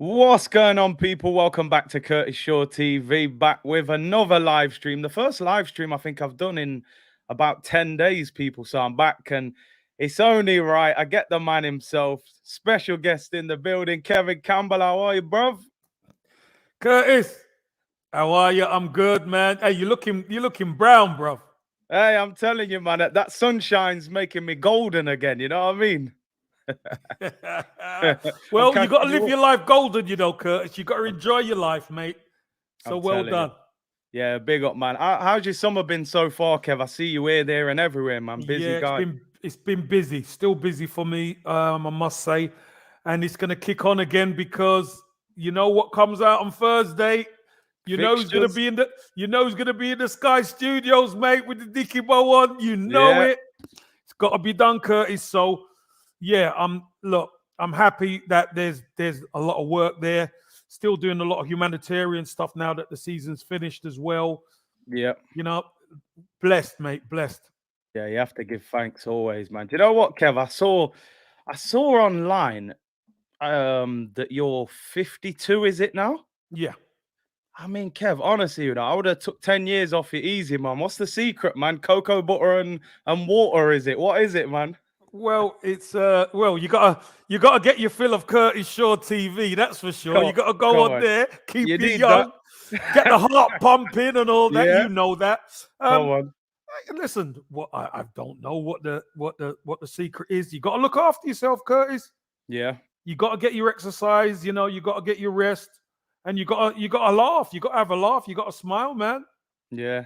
What's going on, people? Welcome back to Curtis Shaw TV, back with another live stream. The first live stream I think I've done in about 10 days, people. So I'm back, and it's only right. I get the man himself, special guest in the building, Kevin Campbell. How are you, bruv? Curtis, how are you? I'm good, man. Hey, you looking brown, bro. Hey, I'm telling you, man, that sunshine's making me golden again. You know what I mean? I'm Well, you got catching to you live up. your life golden, Curtis. You got to enjoy your life, mate. So I'm well telling you. done. Yeah, big up, man. How's your summer been so far, Kev? I see you here, there, and everywhere, man. Busy Yeah, it's guy. been it's been busy, still busy for me. I must say, and it's going to kick on again because you know what comes out on Thursday. You know who's going to Fixtures. be in the you know who's going to be in the Sky Studios, mate, with the Dicky Bow on. You know Yeah. it. It's got to be done, Curtis. So yeah, I'm happy that there's a lot of work there. Still doing a lot of humanitarian stuff now that the season's finished as well. Yeah. You know, blessed, mate, blessed. Yeah, you have to give thanks always, man. Do you know what, Kev? I saw online that you're 52, is it now? Yeah. I mean, Kev, honestly, I would have took 10 years off you easy, man. What's the secret, man? Cocoa butter and water, is it? What is it, man? Well, it's you gotta get your fill of Curtis Shaw TV. That's for sure. You Come, gotta go come on on. there, You keep you need that. young, get the heart pumping and all that. Yeah, You know that. come Um, on. listen, I don't know what the secret is. You gotta look after yourself, Curtis. Yeah, You got to get your exercise. You got to get your rest, and you got to laugh. You got to have a laugh. You got to smile, man. yeah.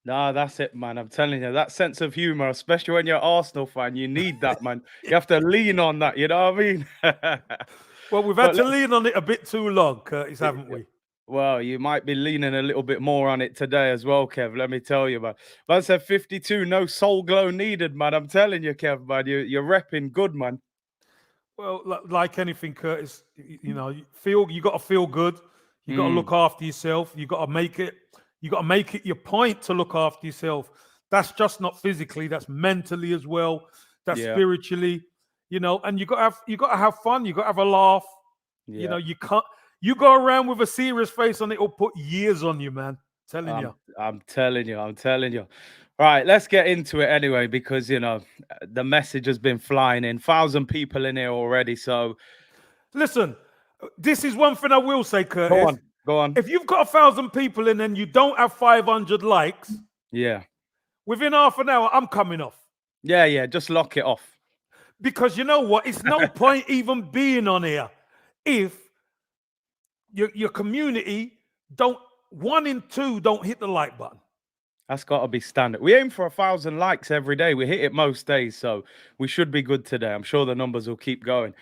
Nah, that's it, man. I'm telling you, that sense of humor, especially when you're an Arsenal fan, you need that, man. You have to lean on that, you know what I mean? Well, we've had But to lean on it a bit too long, Curtis, haven't we? well, you might be leaning a little bit more on it today as well, Kev. Let me tell you, man. Man said 52, no soul glow needed, man. I'm telling you, Kev, man. You're repping good, man. Well, like anything, Curtis, you got to feel good. You got to Mm, look after yourself. You got to make it. You got to make it your point to look after yourself. That's just not physically. That's mentally as well. That's yeah, spiritually. And you got to have fun. You got to have a laugh. yeah. You can't. You go around with a serious face on it, it'll put years on you, man. Telling you. I'm telling you, I'm telling you. Right, let's get into it anyway, because the message has been flying in. 1,000 people in here already, so Listen, this is one thing I will say, go Curtis. on, go on. If you've got 1,000 people in and you don't have 500 likes, Yeah, within half an hour, I'm coming off. yeah, yeah. Just lock it off. Because you know what? It's no point even being on here if your community don't, one in two don't hit the like button. That's got to be standard. We aim for 1,000 likes every day. We hit it most days, so we should be good today. I'm sure the numbers will keep going.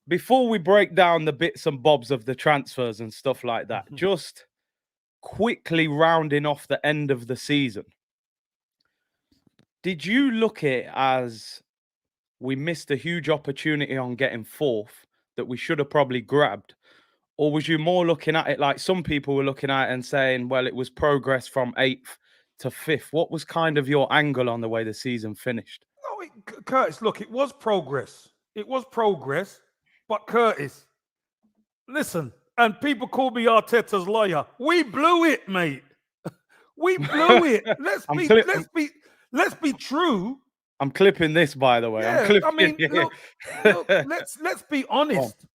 Before we break down the bits and bobs of the transfers and stuff like that, just quickly rounding off the end of the season. Did you look at it as we missed a huge opportunity on getting fourth that we should have probably grabbed? Or was you more looking at it like some people were looking at it and saying, well, it was progress from eighth to fifth? What was kind of your angle on the way the season finished? No, Curtis, look, it was progress. It was progress. But Curtis, listen, and people call me Arteta's lawyer. We blew it, mate. We blew it. Let's I'm, be cli- let's be let's be true. I'm clipping this, by the way. I'm Yeah, I clipping mean, it. look, let's be Oh, honest.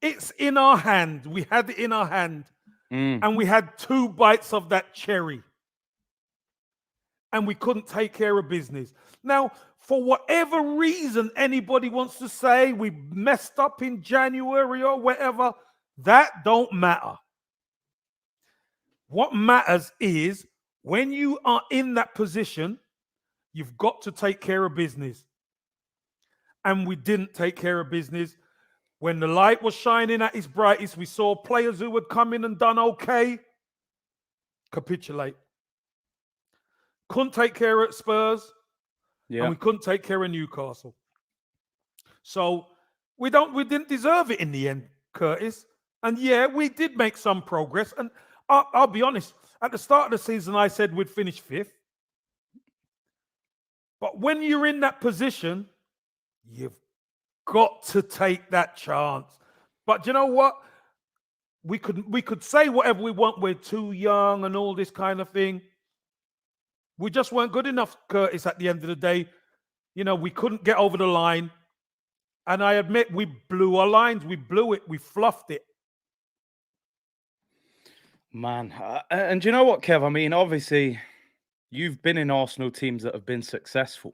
It's in our hand. We had it in our hand, mm, and we had two bites of that cherry, and we couldn't take care of business. Now, for whatever reason anybody wants to say we messed up in January or whatever, that don't matter. What matters is when you are in that position, you've got to take care of business. And we didn't take care of business. When the light was shining at its brightest, we saw players who had come in and done okay capitulate. Couldn't take care of Spurs, and yeah. we couldn't take care of Newcastle. So we didn't deserve it in the end, Curtis. And yeah, we did make some progress. And I'll be honest, at the start of the season, I said we'd finish fifth. But when you're in that position, you've got to take that chance. But you know what? We could say whatever we want. We're too young and all this kind of thing. We just weren't good enough, Curtis. At the end of the day, we couldn't get over the line. And I admit we blew our lines. We blew it. We fluffed it. Man, and do you know what, Kev? I mean, obviously, you've been in Arsenal teams that have been successful.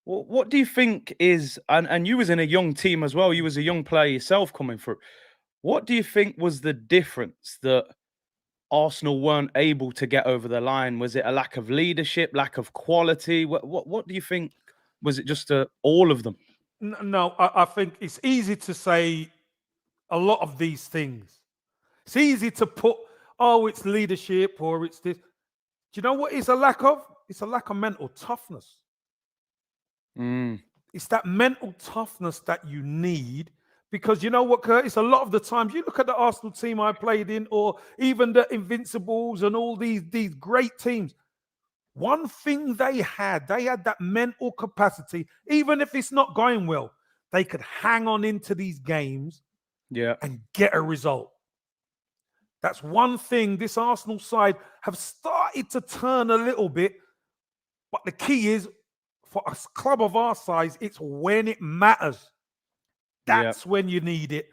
What do you think is, and you was in a young team as well, you was a young player yourself coming through. What do you think was the difference that Arsenal weren't able to get over the line? Was it a lack of leadership, lack of quality? What do you think? Was it just all of them? No, I think it's easy to say a lot of these things. It's easy to put, oh, it's leadership or it's this. Do you know what it's a lack of? It's a lack of mental toughness. It's that mental toughness that you need, because you know what, Curtis? A lot of the times, you look at the Arsenal team I played in, or even the Invincibles and all these great teams. One thing they had that mental capacity. Even if it's not going well, they could hang on into these games, and get a result. That's one thing this Arsenal side have started to turn a little bit, but the key is, for a club of our size, it's when it matters. That's when you need it.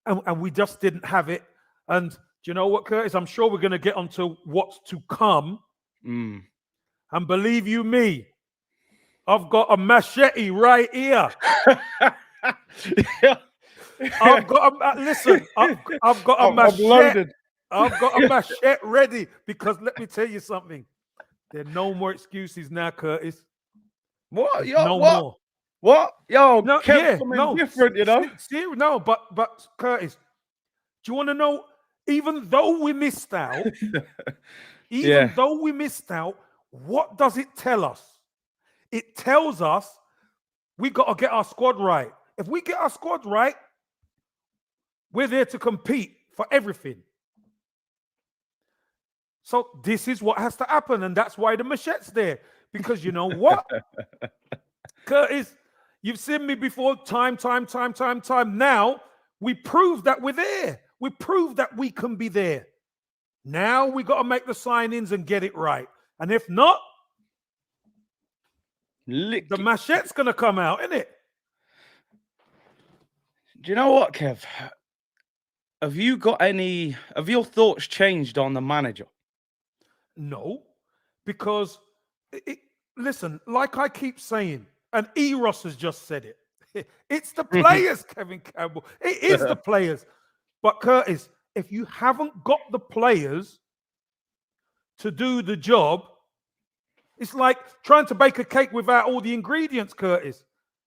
And we just didn't have it. And do you know what, Curtis? I'm sure we're going to get onto what's to come. And believe you me, I've got a machete right here. I've got listen, I've got a machete. I've got a machete ready, because let me tell you something. There are no more excuses now, Curtis. What? No more. What? Yo, no, Kev, different, No, but Curtis, do you want to know? Even though we missed out, what does it tell us? It tells us we got to get our squad right. If we get our squad right, we're there to compete for everything. So this is what has to happen, and that's why the machete's there. Because you know what, Curtis, you've seen me before, time. Now, we prove that we're there. We prove that we can be there. Now we got to make the signings and get it right. And if not, the machete's going to come out, isn't it? Do you know what, Kev? Have your thoughts changed on the manager? No, because listen, like I keep saying, and Eros has just said it. It's the players, Kevin Campbell. It is the players. But Curtis, if you haven't got the players to do the job, it's like trying to bake a cake without all the ingredients, Curtis.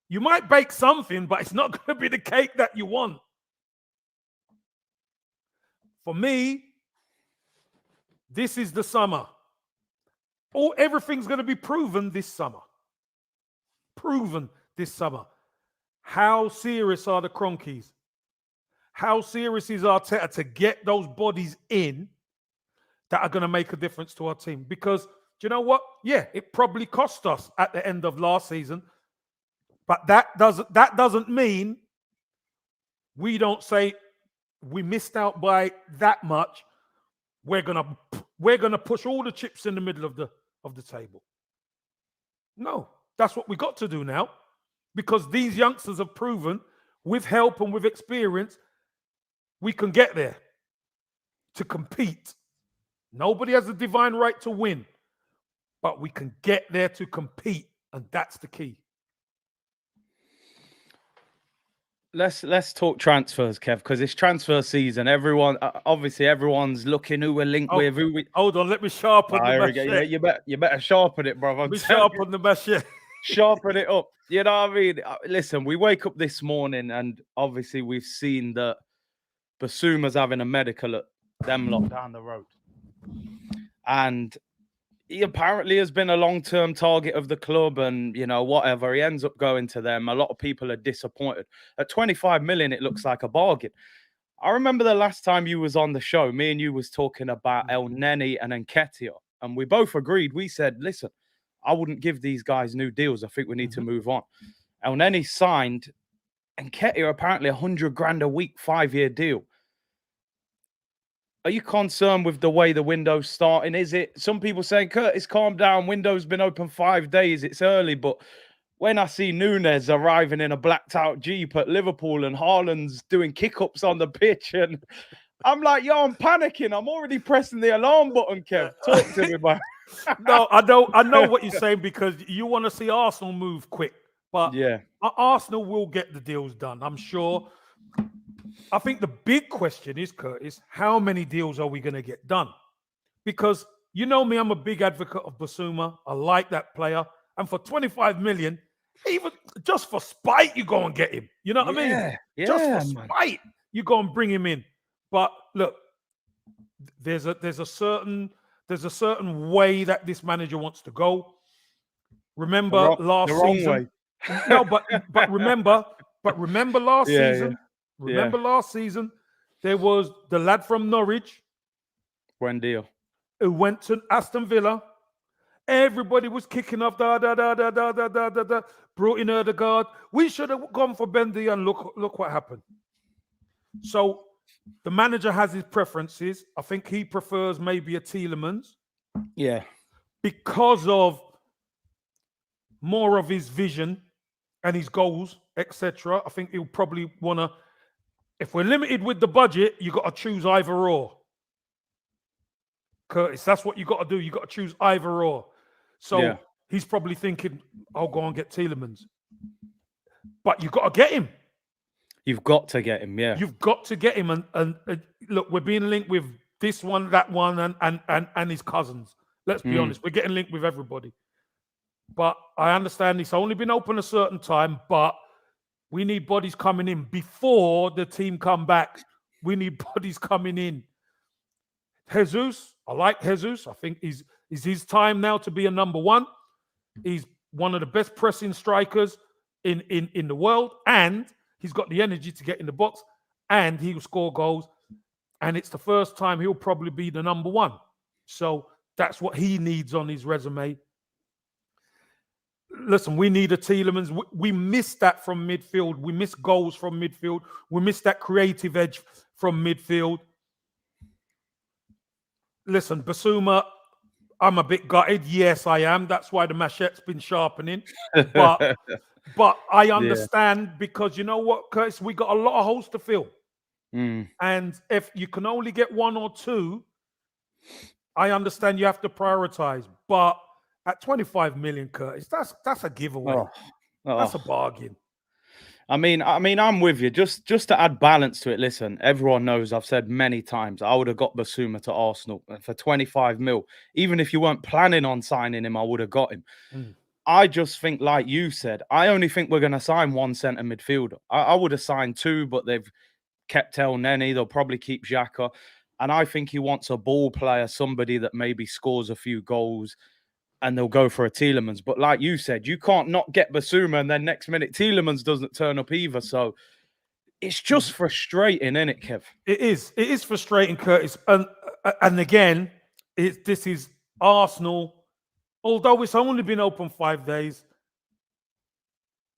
You might bake something, but it's not going to be the cake that you want. For me, this is the summer. Everything's going to be proven this summer. Proven this summer. How serious are the Cronkies? How serious is Arteta to get those bodies in that are going to make a difference to our team? Because do you know what? Yeah, it probably cost us at the end of last season, but that doesn't mean we don't say we missed out by that much. We're gonna push all the chips in the middle of the table. No, that's what we got to do now, because these youngsters have proven, with help and with experience, we can get there to compete. Nobody has a divine right to win, but we can get there to compete, and that's the key. Let's talk transfers, Kev, because it's transfer season. Everyone's looking who we're linked with. Hold on, let me sharpen the machete. You better sharpen it, bro. Sharpen the machete. Sharpen it up. You know what I mean? Listen, we wake up this morning and obviously we've seen that Bissouma's having a medical at them lot down the road. And he apparently has been a long-term target of the club, and whatever, he ends up going to them. A lot of people are disappointed. At 25 million, it looks like a bargain. I remember the last time you was on the show, me and you was talking about El Neni and Nketiah, and we both agreed. We said, listen, I wouldn't give these guys new deals. I think we need to move on. El Neni signed and Nketiah apparently 100 grand a week, 5-year deal. Are you concerned with the way the window's starting? Is it some people saying, Curtis, calm down, window's been open 5 days, it's early, but when I see Nunes arriving in a blacked out Jeep at Liverpool and Haaland's doing kick-ups on the pitch, and I'm like, yo, I'm panicking. I'm already pressing the alarm button, Kev. Talk to me, man. No, I know what you're saying, because you want to see Arsenal move quick. But yeah, Arsenal will get the deals done, I'm sure. I think the big question is, Curtis, how many deals are we going to get done? Because you know me, I'm a big advocate of Bissouma. I like that player. And for 25 million, even just for spite, you go and get him. You know what I mean? Just for spite, you go and bring him in. But look, there's a certain way that this manager wants to go. Remember last season? No, but remember last season. Yeah. Remember last season, there was the lad from Norwich, Buendia, who went to Aston Villa. Everybody was kicking off, brought in Ødegaard. We should have gone for Bendy, and look what happened. So the manager has his preferences. I think he prefers maybe a Tielemans. Yeah. Because of more of his vision and his goals, etc. I think he'll probably want to, if we're limited with the budget, you got to choose either or. Curtis, that's what you got to do. You got to choose either or. So he's probably thinking, I'll go and get Tielemans. But you got to get him. You've got to get him, yeah. You've got to get him. And look, we're being linked with this one, that one, and his cousins. Let's be honest. We're getting linked with everybody. But I understand it's only been open a certain time, but we need bodies coming in before the team come back. We need bodies coming in. Jesus, I like Jesus. I think is his time now to be a number one. He's one of the best pressing strikers in the world, and he's got the energy to get in the box, and he will score goals. And it's the first time he'll probably be the number one. So that's what he needs on his resume. Listen, we need a Tielemans. We missed that from midfield. We missed goals from midfield. We missed that creative edge from midfield. Listen, Bissouma, I'm a bit gutted. Yes, I am. That's why the machete's been sharpening. But I understand because you know what, Curtis? We got a lot of holes to fill. And if you can only get one or two, I understand you have to prioritize. But at 25 million, Curtis, that's a giveaway. That's a bargain. I mean, I'm with you. Just to add balance to it, listen, everyone knows I've said many times I would have got Bissouma to Arsenal for 25 mil. Even if you weren't planning on signing him, I would have got him. I just think, like you said, I only think we're going to sign one centre midfielder. I would have signed two, but they've kept El Neni. They'll probably keep Xhaka. And I think he wants a ball player, somebody that maybe scores a few goals, and they'll go for a Tielemans. But like you said, you can't not get Bissouma and then next minute Tielemans doesn't turn up either. So it's just frustrating, isn't it, Kev? It is. It is frustrating, Curtis. And again, this is Arsenal. Although it's only been open 5 days,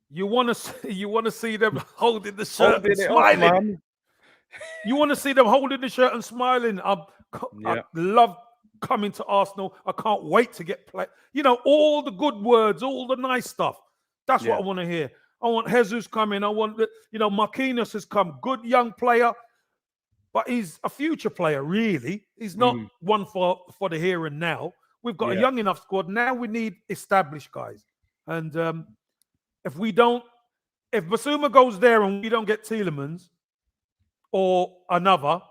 you want to see them holding the shirt and smiling. You want to see them holding the shirt and smiling. I love coming to Arsenal. I can't wait to get play. You know, all the good words, all the nice stuff. That's what I want to hear. I want Jesus coming. I want Marquinhos has come. Good young player, but he's a future player, really. He's not one for the here and now. We've got a young enough squad. Now we need established guys. And if Bissouma goes there and we don't get Tielemans or another,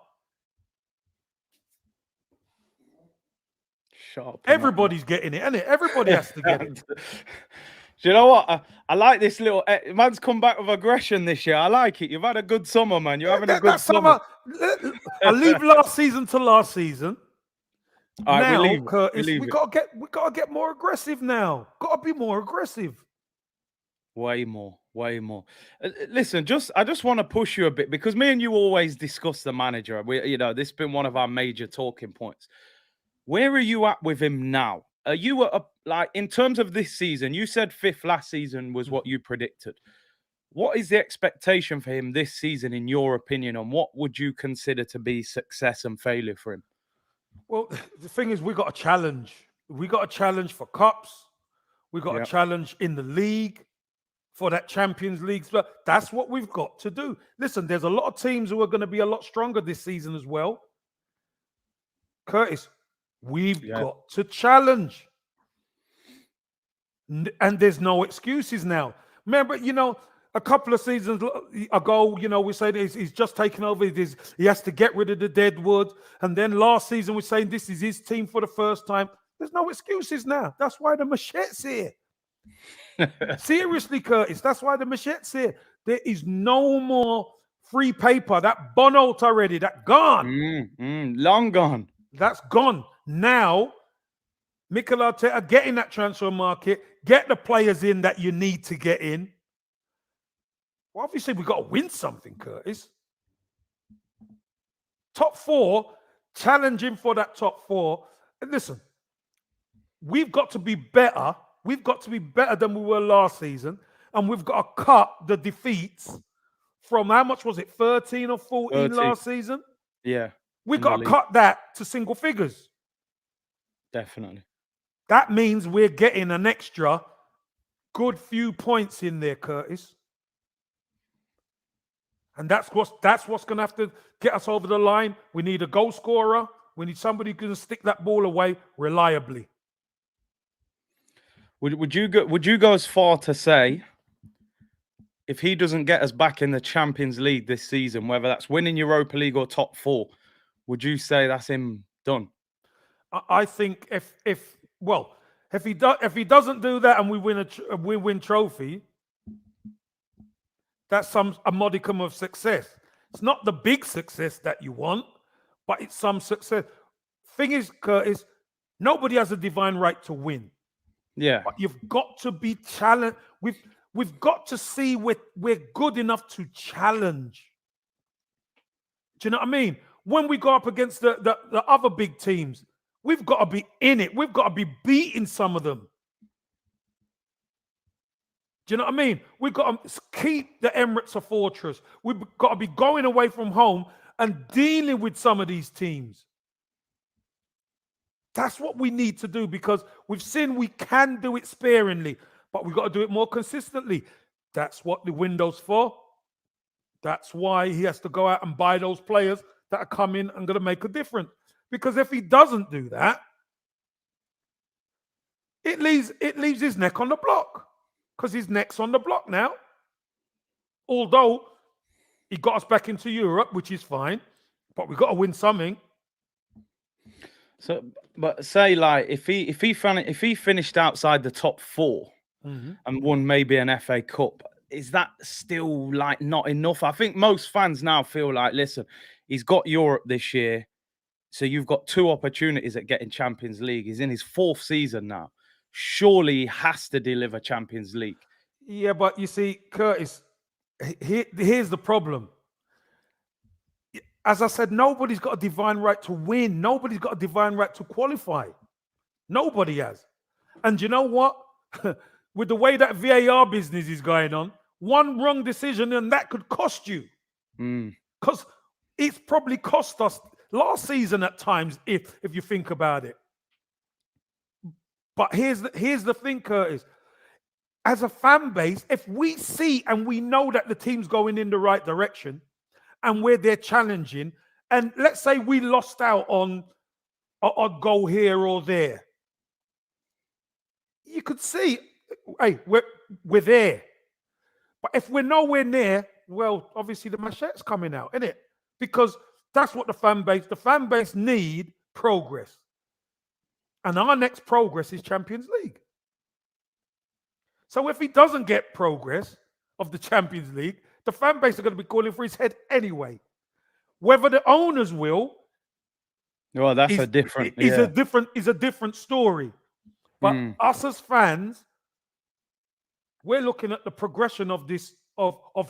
everybody's getting it, isn't it? Everybody has to get it. Do you know what? I like this little man's come back with aggression this year. I like it. You've had a good summer, man. You're having a good summer. I leave last season to last season. All right, now, Curtis, we gotta get more aggressive now. Gotta be more aggressive. Way more. Listen, I just want to push you a bit because me and you always discuss the manager. This has been one of our major talking points. Where are you at with him now? Are you like in terms of this season? You said fifth last season was what you predicted. What is the expectation for him this season, in your opinion, and what would you consider to be success and failure for him? Well, the thing is, we got a challenge. We got a challenge for cups. We got a challenge in the league for that Champions League. That's what we've got to do. Listen, there's a lot of teams who are going to be a lot stronger this season as well. Curtis, we've got to challenge. And there's no excuses now. Remember, a couple of seasons ago, we said he's just taken over. He has to get rid of the deadwood. And then last season, we're saying this is his team for the first time. There's no excuses now. That's why the machete's here. Seriously, Curtis, that's why the machete's here. There is no more free paper. That Bonout already, that gone. Long gone. That's gone. Now, Mikel Arteta, get in that transfer market, get the players in that you need to get in. Well, obviously, we've got to win something, Curtis. Top 4, challenging for that top 4. And listen, we've got to be better. We've got to be better than we were last season. And we've got to cut the defeats from, how much was it, 13 or 14 last season? Yeah. We've got to cut that to single figures. Definitely. That means we're getting an extra good few points in there, Curtis. And that's what's going to have to get us over the line. We need a goal scorer. We need somebody who can stick that ball away reliably. Would you go as far to say, if he doesn't get us back in the Champions League this season, whether that's winning Europa League or top 4, would you say that's him done? I think if he doesn't do that and we win trophy, that's a modicum of success. It's not the big success that you want, but it's some success. Thing is, Curtis, nobody has a divine right to win. Yeah, but you've got to be challenged. We've got to see we're good enough to challenge. Do you know what I mean? When we go up against the other big teams, we've got to be in it. We've got to be beating some of them. Do you know what I mean? We've got to keep the Emirates a fortress. We've got to be going away from home and dealing with some of these teams. That's what we need to do, because we've seen we can do it sparingly, but we've got to do it more consistently. That's what the window's for. That's why he has to go out and buy those players that are coming and going to make a difference. Because if he doesn't do that, it leaves his neck on the block. Because his neck's on the block now. Although he got us back into Europe, which is fine, but we've got to win something. So, but say like if he finished outside the top 4 and won maybe an FA Cup, is that still like not enough? I think most fans now feel like, listen, he's got Europe this year, so you've got 2 opportunities at getting Champions League. He's in his 4th season now. Surely he has to deliver Champions League. Yeah, but you see, Curtis, here's the problem. As I said, nobody's got a divine right to win. Nobody's got a divine right to qualify. Nobody has. And you know what? With the way that VAR business is going on, one wrong decision and that could cost you. Because it's probably cost us last season at times, if you think about it. But here's the thing, Curtis. As a fan base, if we see and we know that the team's going in the right direction and where they're challenging, and let's say we lost out on a goal here or there, you could see, hey, we're there. But if we're nowhere near, well, obviously the machete's coming out, isn't it? Because that's what the fan base need progress. And our next progress is Champions League. So if he doesn't get progress of the Champions League, the fan base are going to be calling for his head anyway. Whether the owners will, well, that's a different story. But us as fans, we're looking at the progression of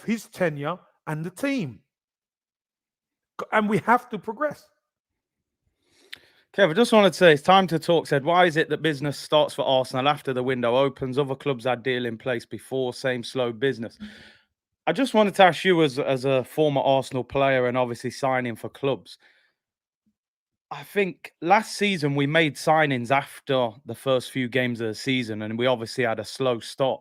his tenure and the team, and we have to progress. Kev, I just wanted to say it's time to talk. Said, why is it that business starts for Arsenal after the window opens? Other clubs had deal in place before, same slow business. I just wanted to ask you, as a former Arsenal player and obviously signing for clubs. I think last season we made signings after the first few games of the season, and we obviously had a slow start.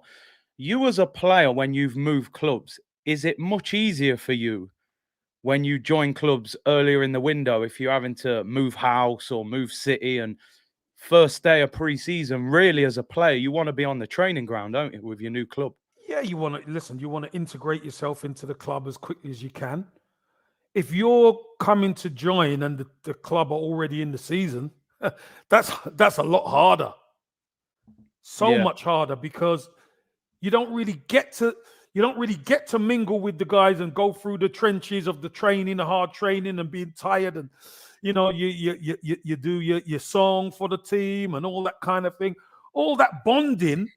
You, as a player, when you've moved clubs, is it much easier for you when you join clubs earlier in the window if you're having to move house or move city and first day of pre-season? Really, as a player, you want to be on the training ground, don't you, with your new club? Yeah, you want to listen. You want to integrate yourself into the club as quickly as you can. If you're coming to join and the club are already in the season, that's a lot harder. So Yeah, much harder because you don't really get to mingle with the guys and go through the trenches of the training, the hard training, and being tired, and you do your song for the team and all that kind of thing. All that bonding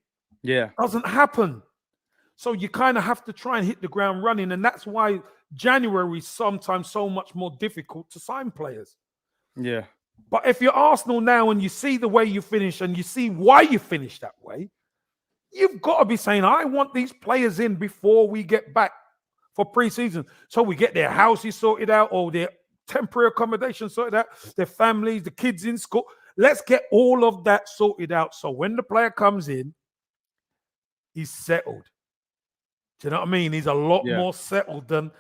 yeah, doesn't happen. So you kind of have to try and hit the ground running. And that's why January is sometimes so much more difficult to sign players. yeah, But if you're Arsenal now and you see the way you finish and you see why you finish that way, you've got to be saying, I want these players in before we get back for pre-season. So we get their houses sorted out or their temporary accommodation sorted out, their families, the kids in school. Let's get all of that sorted out. So when the player comes in, he's settled. Do you know what I mean? He's a lot yeah. more settled than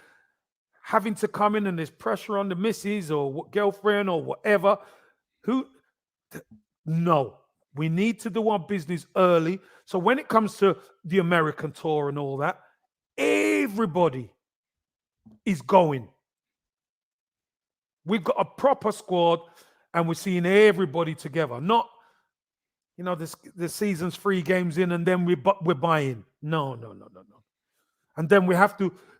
having to come in and there's pressure on the missus or girlfriend or whatever. No, we need to do our business early. So when it comes to the American tour and all that, everybody is going. We've got a proper squad and we're seeing everybody together. Not, the season's 3 games in and then we're buying. No. And then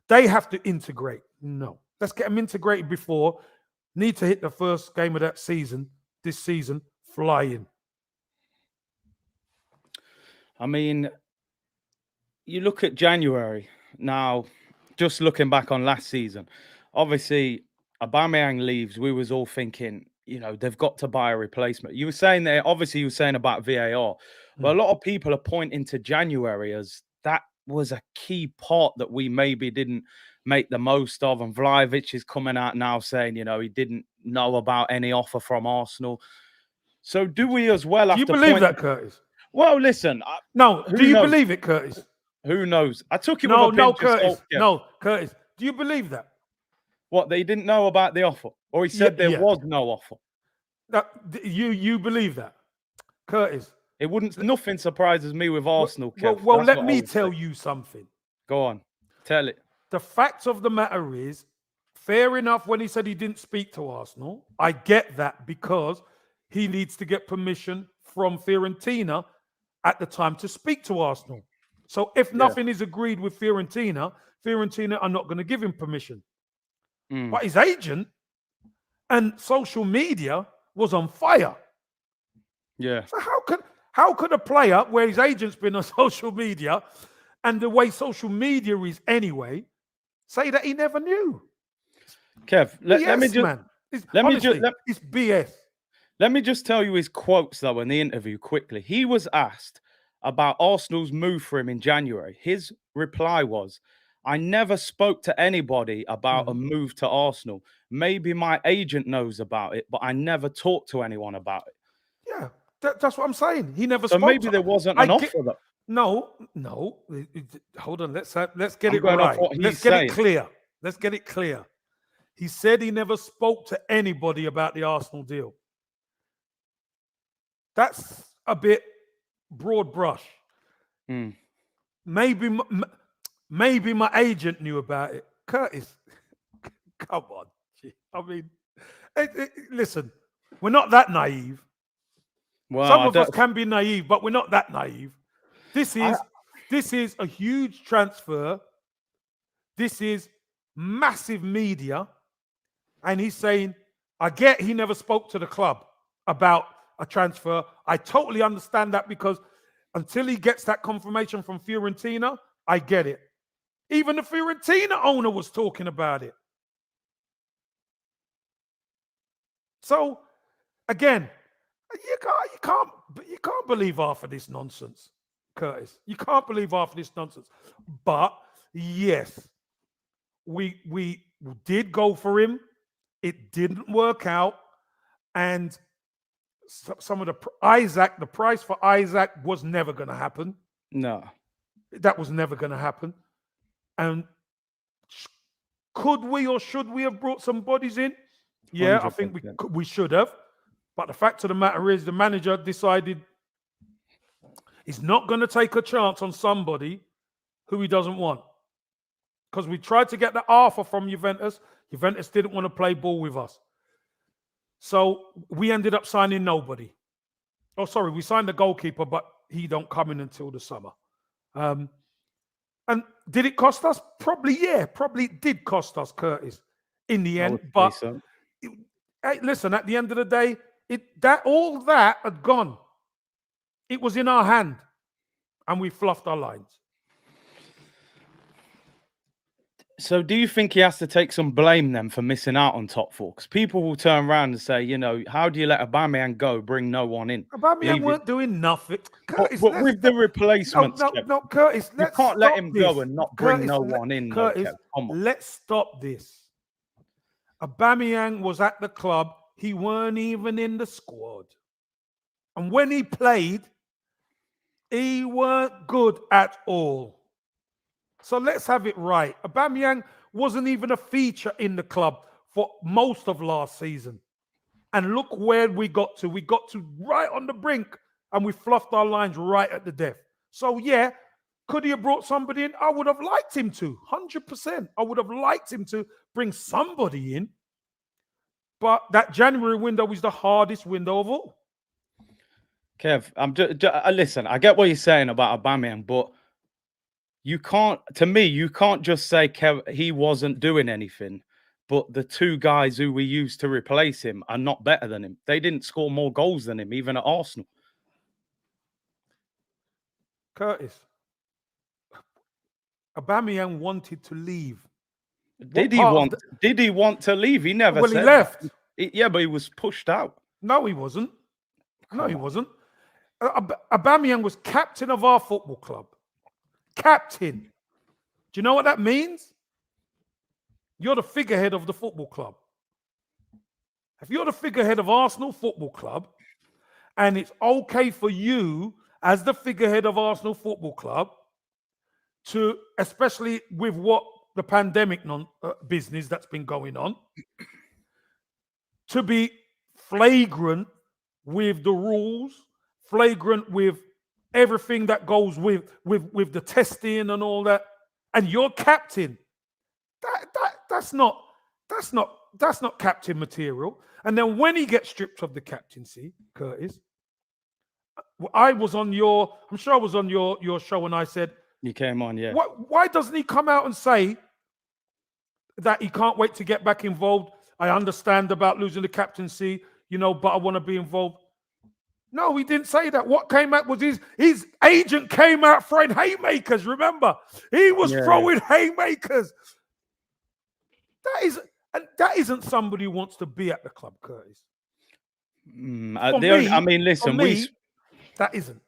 they have to integrate. No. Let's get them integrated before. Need to hit the first game of that season, this season, flying. I mean, you look at January now, just looking back on last season, obviously Aubameyang leaves. We was all thinking, they've got to buy a replacement. You were saying there, obviously you were saying about VAR, but a lot of people are pointing to January as that was a key part that we maybe didn't make the most of. And Vlahovic is coming out now saying, he didn't know about any offer from Arsenal. So do we as well have Do you to believe point... that, Curtis? Well, listen. No, do you believe it, Curtis? Who knows? I took it No, with a pinch Curtis. of salt. Yeah. No, Curtis. Do you believe that? What, they didn't know about the offer? Or he said there was no offer? You believe that, Curtis? Nothing surprises me with Arsenal, Kev. Well, let me tell you something. Go on. Tell it. The fact of the matter is, fair enough when he said he didn't speak to Arsenal. I get that because he needs to get permission from Fiorentina at the time to speak to Arsenal. So if nothing is agreed with Fiorentina are not going to give him permission. But his agent and social media was on fire. Yeah. So how could a player where his agent's been on social media and the way social media is anyway, say that he never knew? Kev, let me just it's BS. Let me just tell you his quotes though in the interview quickly. He was asked about Arsenal's move for him in January. His reply was, I never spoke to anybody about a move to Arsenal. Maybe my agent knows about it, but I never talked to anyone about it. Yeah, that's what I'm saying. He never spoke. So maybe there wasn't an offer though. No. Hold on. Let's get it right. Let's get it clear. Let's get it clear. He said he never spoke to anybody about the Arsenal deal. That's a bit broad brush. Maybe my agent knew about it. Curtis, come on. I mean, listen, we're not that naive. Well, some of us can be naive, but we're not that naive. This is a huge transfer. This is massive media. And he's saying, I get he never spoke to the club about a transfer. I totally understand that because until he gets that confirmation from Fiorentina, I get it. Even the Fiorentina owner was talking about it. So, again, you can't believe half of this nonsense, Curtis. You can't believe half of this nonsense. But Yes, we did go for him. It didn't work out, and some of the the price for Isaac was never going to happen. No. That was never going to happen. And could we or should we have brought some bodies in? Yeah, I think 100%. we should have. But the fact of the matter is, the manager decided he's not going to take a chance on somebody who he doesn't want. Because we tried to get the offer from Juventus. Juventus didn't want to play ball with us. So we ended up signing nobody. Oh, sorry, we signed the goalkeeper, but he don't come in until the summer. And did it cost us? Probably, yeah. Probably it did cost us, Curtis, in the end. But So. Hey, listen, at the end of the day, all that had gone. It was in our hand, and we fluffed our lines. So do you think he has to take some blame then for missing out on top four? Because people will turn around and say, how do you let Aubameyang go, bring no one in? Aubameyang weren't doing nothing. Curtis, but with the replacements, no, Curtis, you can't let him go and not bring no one in. Curtis, let's stop this. Aubameyang was at the club. He weren't even in the squad. And when he played, he weren't good at all. So let's have it right. Aubameyang wasn't even a feature in the club for most of last season. And look where we got to. We got to right on the brink, and we fluffed our lines right at the death. So, yeah, could he have brought somebody in? I would have liked him to, 100%. I would have liked him to bring somebody in. But that January window is the hardest window of all. Kev, listen, I get what you're saying about Aubameyang, but you can't just say he wasn't doing anything, but the two guys who we used to replace him are not better than him. They didn't score more goals than him, even at Arsenal. Curtis, Aubameyang wanted to leave. Did he want to leave? He never said he left. Yeah, but he was pushed out. No, he wasn't. He wasn't. Aubameyang was captain of our football club. Captain. Do you know what that means? You're the figurehead of the football club. If you're the figurehead of Arsenal Football Club, and it's okay for you as the figurehead of Arsenal Football Club to, especially with what the pandemic business that's been going on, to be flagrant with the rules, flagrant with everything that goes with the testing and all that, and you're captain. That's not captain material. And then when he gets stripped of the captaincy, Curtis, I'm sure I was on your show, and I said, you came on, yeah. Why doesn't he come out and say that he can't wait to get back involved? I understand about losing the captaincy, but I want to be involved. No, he didn't say that. What came out was his agent came out throwing haymakers. Remember, he was throwing haymakers. That isn't somebody who wants to be at the club, Curtis. That isn't.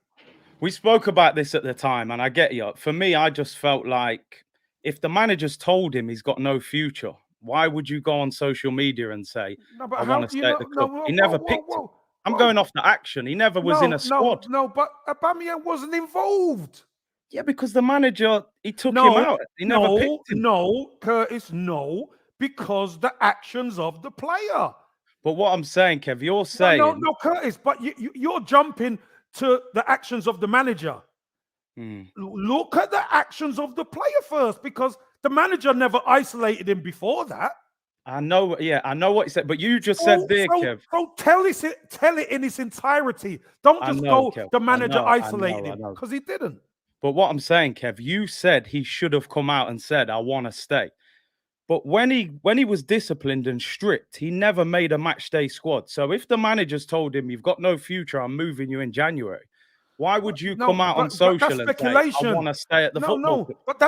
We spoke about this at the time, and I get you. For me, I just felt like if the manager's told him he's got no future, why would you go on social media and say, I want to stay at the club? He never picked him. I'm going off the action. He never was in a squad. No, but Aubameyang wasn't involved. Yeah, because the manager, he took him out. He never picked him. No, Curtis, no, because the actions of the player. But what I'm saying, Kev, you're saying... No, Curtis, but you're jumping to the actions of the manager. Look at the actions of the player first, because the manager never isolated him before that. I know what you said, but you just said there, Kev. So tell it in its entirety. Don't just Kev. The manager isolated him, because he didn't. But what I'm saying, Kev, you said he should have come out and said, I want to stay. But when he was disciplined and strict, he never made a match day squad. So if the manager's told him, you've got no future, I'm moving you in January, why would you come out on social and say, I want to stay at the football club? But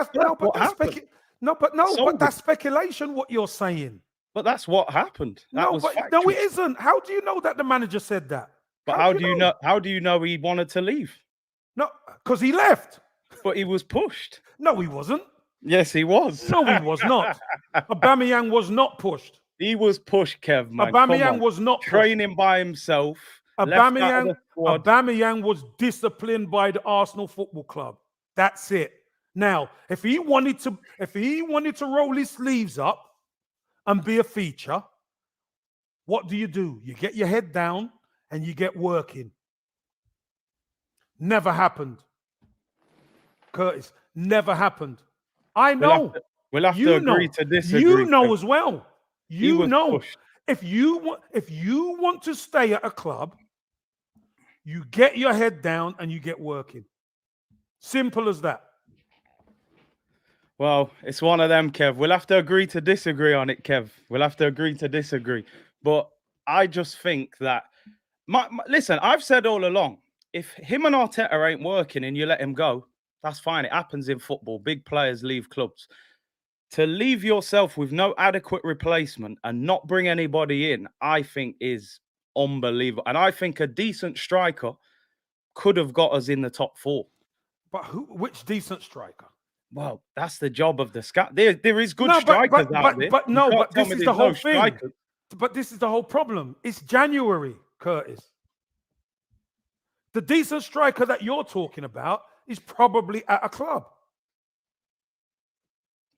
that's speculation, what you're saying. But that's what happened. No, it isn't. How do you know that the manager said that? But how do you know? How do you know he wanted to leave? No, because he left. But he was pushed. No, he wasn't. Yes, he was. No, he was not. Aubameyang was not pushed. He was pushed, Kev, man. Come Aubameyang on. was not pushed. Training by himself. Left out of the squad. Aubameyang was disciplined by the Arsenal Football Club. That's it. Now, if he wanted to roll his sleeves up and be a feature, what do? You get your head down and you get working. Never happened. Curtis, never happened. I know. We'll have to agree to disagree. You know as well. You know. Pushed. If you want to stay at a club, you get your head down and you get working. Simple as that. Well, it's one of them, Kev. We'll have to agree to disagree on it, Kev. We'll have to agree to disagree. But I just think that, listen, I've said all along, if him and Arteta ain't working and you let him go, that's fine. It happens in football. Big players leave clubs. To leave yourself with no adequate replacement and not bring anybody in, I think is unbelievable. And I think a decent striker could have got us in the top 4. But which decent striker? Well, that's the job of the scout. There is good strikers out there. But this is the whole thing. Strikers. But this is the whole problem. It's January, Curtis. The decent striker that you're talking about is probably at a club.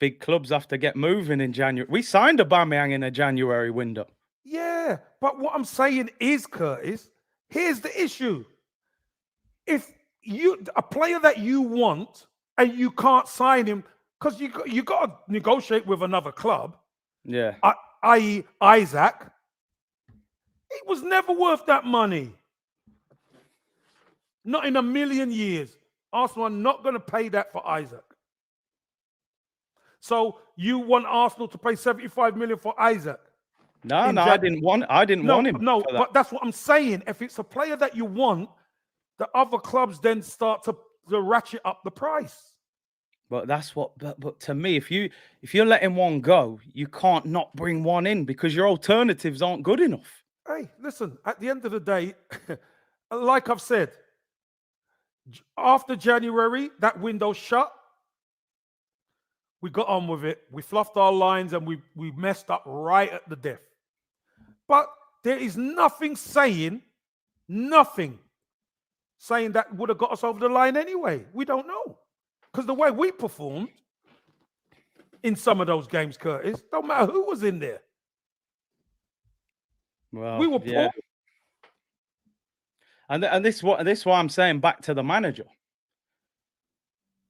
Big clubs have to get moving in January. We signed Aubameyang in a January window. Yeah, but what I'm saying is, Curtis, here's the issue. If a player that you want and you can't sign him because you got to negotiate with another club. Yeah. I.e. Isaac. It was never worth that money. Not in a million years. Arsenal are not going to pay that for Isaac. So you want Arsenal to pay 75 million for Isaac? No, I didn't want him. No, but that's what I'm saying. If it's a player that you want, the other clubs then start to ratchet up the price. But that's what. But to me, if you're letting one go, you can't not bring one in because your alternatives aren't good enough. Hey, listen. At the end of the day, like I've said, after January, that window shut. We got on with it. We fluffed our lines and we messed up right at the death. But there is nothing saying that would have got us over the line anyway. We don't know. Because the way we performed in some of those games, Curtis, don't matter who was in there. Well, we were poor. And this is why I'm saying back to the manager.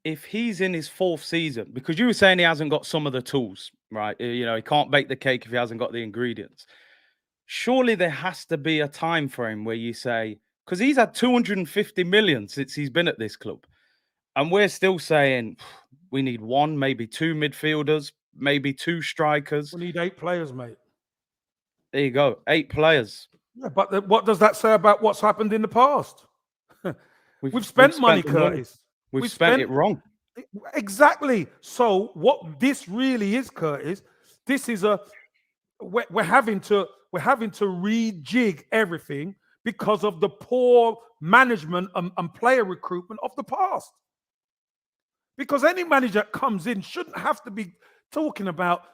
If he's in his 4th season, because you were saying he hasn't got some of the tools, right? You know, he can't bake the cake if he hasn't got the ingredients. Surely there has to be a time frame where you say, because he's had 250 million since he's been at this club. And we're still saying we need 1, maybe 2 midfielders, maybe 2 strikers. We need 8 players, mate. There you go, 8 players. Yeah, but what does that say about what's happened in the past? We've spent money, Curtis. We've spent it wrong. Exactly. So what this really is, Curtis, this is we're having to rejig everything because of the poor management and player recruitment of the past. Because any manager that comes in shouldn't have to be talking about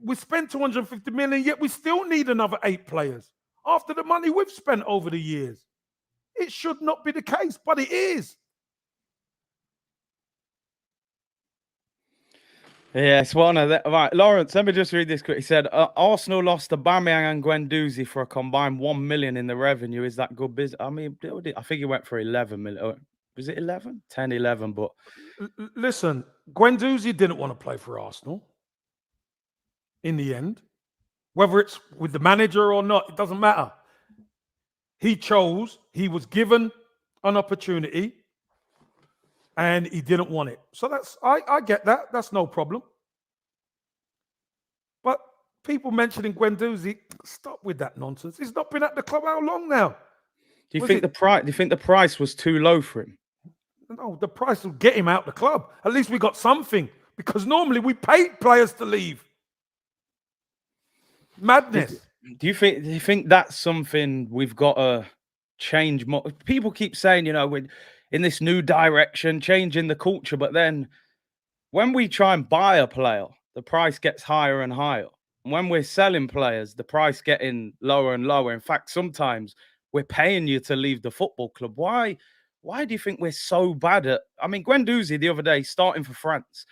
we spent 250 million, yet we still need another 8 players after the money we've spent over the years. It should not be the case, but it is. Yeah, it's one of the right. Lawrence, let me just read this quick. He said, Arsenal lost Aubameyang and Guendouzi for a combined 1 million in the revenue. Is that good business? I mean, I think he went for 11 million. Was it 11? 10, 11, but... Listen, Guendouzi didn't want to play for Arsenal in the end. Whether it's with the manager or not, it doesn't matter. He chose, he was given an opportunity, and he didn't want it. So I get that. That's no problem. But people mentioning Guendouzi, stop with that nonsense. He's not been at the club how long now? Do you think the price was too low for him? No, the price will get him out the club. At least we got something. Because normally we paid players to leave. Madness. Do you think that's something we've got to change more? People keep saying, we're in this new direction, changing the culture, but then when we try and buy a player, the price gets higher and higher. And when we're selling players, the price getting lower and lower. In fact, sometimes we're paying you to leave the football club. Why? Why do you think we're so bad at? I mean, Guendouzi the other day starting for France.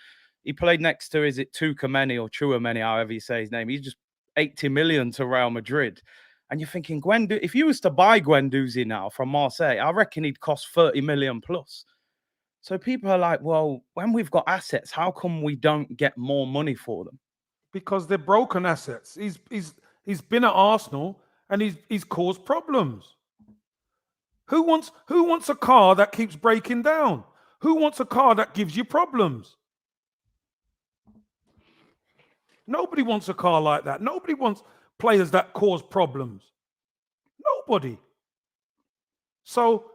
He played next to, is it Tukameni or Chouameni, however you say his name. He's just 80 million to Real Madrid. And you're thinking, if you was to buy Guendouzi now from Marseille, I reckon he'd cost 30 million plus. So people are like, well, when we've got assets, how come we don't get more money for them? Because they're broken assets. He's been at Arsenal and he's caused problems. Who wants a car that keeps breaking down? Who wants a car that gives you problems? Nobody wants a car like that. Nobody wants players that cause problems. Nobody. So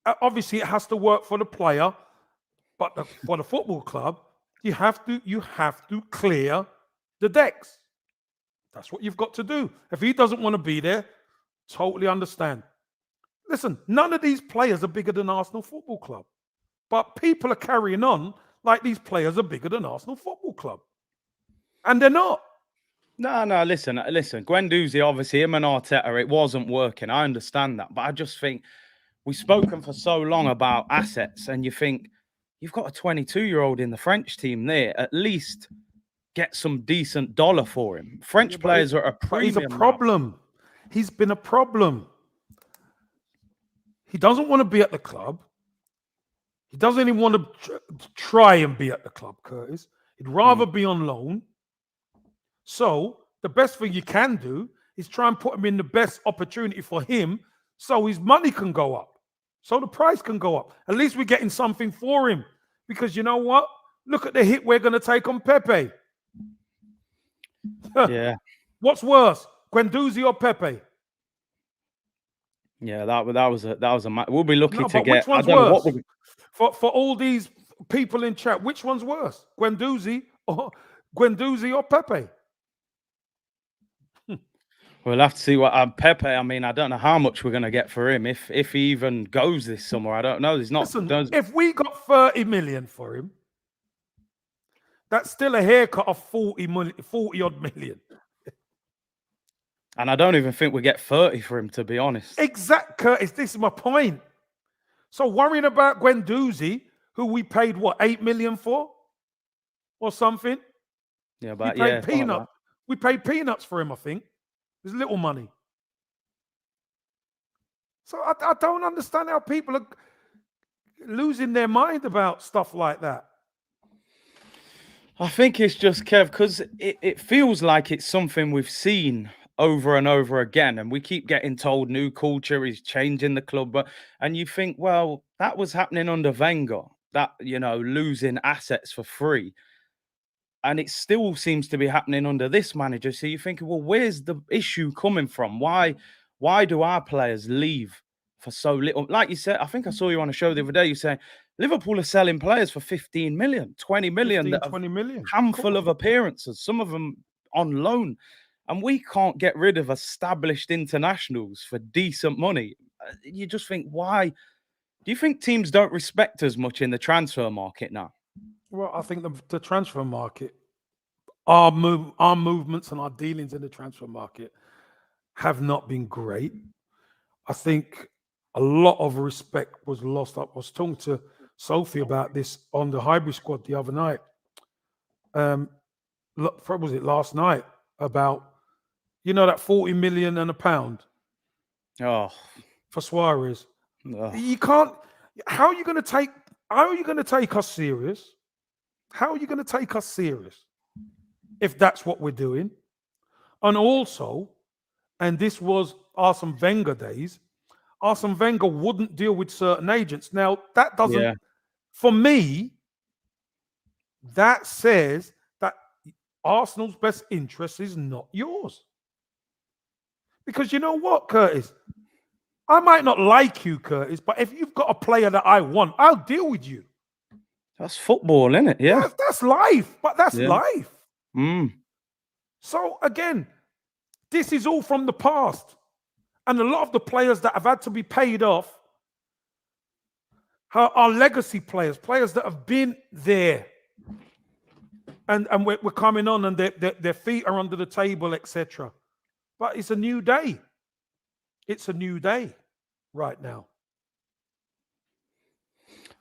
obviously it has to work for the player, but for the football club, you have to clear the decks. That's what you've got to do. If he doesn't want to be there, totally understand. Listen, none of these players are bigger than Arsenal Football Club, but people are carrying on like these players are bigger than Arsenal Football Club, and they're not. No, listen. Guendouzi, obviously, him and Arteta, it wasn't working. I understand that. But I just think we've spoken for so long about assets, and you think you've got a 22-year-old in the French team there, at least get some decent dollar for him. French players are a premium. He's a problem. Now. He's been a problem. He doesn't want to be at the club. He doesn't even want to try and be at the club, Curtis. He'd rather be on loan. So the best thing you can do is try and put him in the best opportunity for him so his money can go up, so the price can go up. At least we're getting something for him. Because you know what? Look at the hit we're going to take on Pepe. Yeah. What's worse, Guendouzi or Pepe? Yeah, that was a. We'll be lucky to get. Which one's worse? For all these people in chat, which one's worse, Guendouzi or Pepe? We'll have to see what Pepe. I mean, I don't know how much we're going to get for him if he even goes this summer. I don't know. He's not. Listen, if we got 30 million for him, that's still a haircut of 40 odd million. And I don't even think we get 30 for him, to be honest. Exact, Curtis. This is my point. So worrying about Guendouzi, who we paid, what, 8 million for? Or something? Yeah, but we paid peanuts. We paid peanuts for him, I think. There's little money. So I don't understand how people are losing their mind about stuff like that. I think it's just, Kev, because it feels like it's something we've seen over and over again, and we keep getting told new culture is changing the club, and you think, well, that was happening under Wenger, that, losing assets for free, and it still seems to be happening under this manager. So you're thinking, well, where's the issue coming from? Why do our players leave for so little? Like you said, I think I saw you on a show the other day, you saying Liverpool are selling players for 15 million, 20 million, 20 million. Handful of appearances, some of them on loan. And we can't get rid of established internationals for decent money. You just think, why? Do you think teams don't respect as much in the transfer market now? Well, I think the transfer market, our movements and our dealings in the transfer market have not been great. I think a lot of respect was lost. I was talking to Sophie about this on the hybrid squad the other night. Was it last night? About, that 40 million and a pound. Oh, for Suarez. Oh. You can't. How are you going to take us serious? How are you going to take us serious if that's what we're doing? And also, and this was Arsene Wenger days, Arsene Wenger wouldn't deal with certain agents. Now, that doesn't, for me, that says that Arsenal's best interest is not yours. Because you know what, Curtis? I might not like you, Curtis, but if you've got a player that I want, I'll deal with you. That's football, isn't it? Yeah. That's life, but that's life. Mm. So, again, this is all from the past. And a lot of the players that have had to be paid off are legacy players, players that have been there. and we're coming on, and their feet are under the table, etc. But it's a new day. It's a new day right now.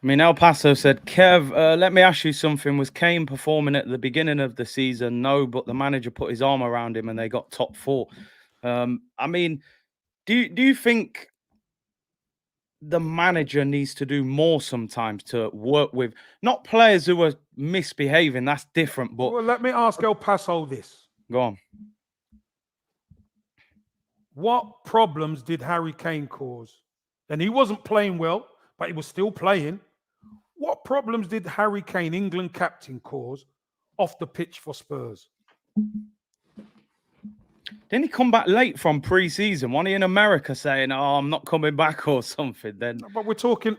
I mean, El Paso said, Kev, let me ask you something. Was Kane performing at the beginning of the season? No, but the manager put his arm around him and they got top 4. I mean, do you think the manager needs to do more sometimes to work with not players who are misbehaving? That's different. But well, let me ask El Paso this. Go on. What problems did Harry Kane cause? And he wasn't playing well, but he was still playing. What problems did Harry Kane, England captain, cause off the pitch for Spurs? Didn't he come back late from pre-season? Wasn't he in America saying, "Oh, I'm not coming back" or something? Then, but we're talking.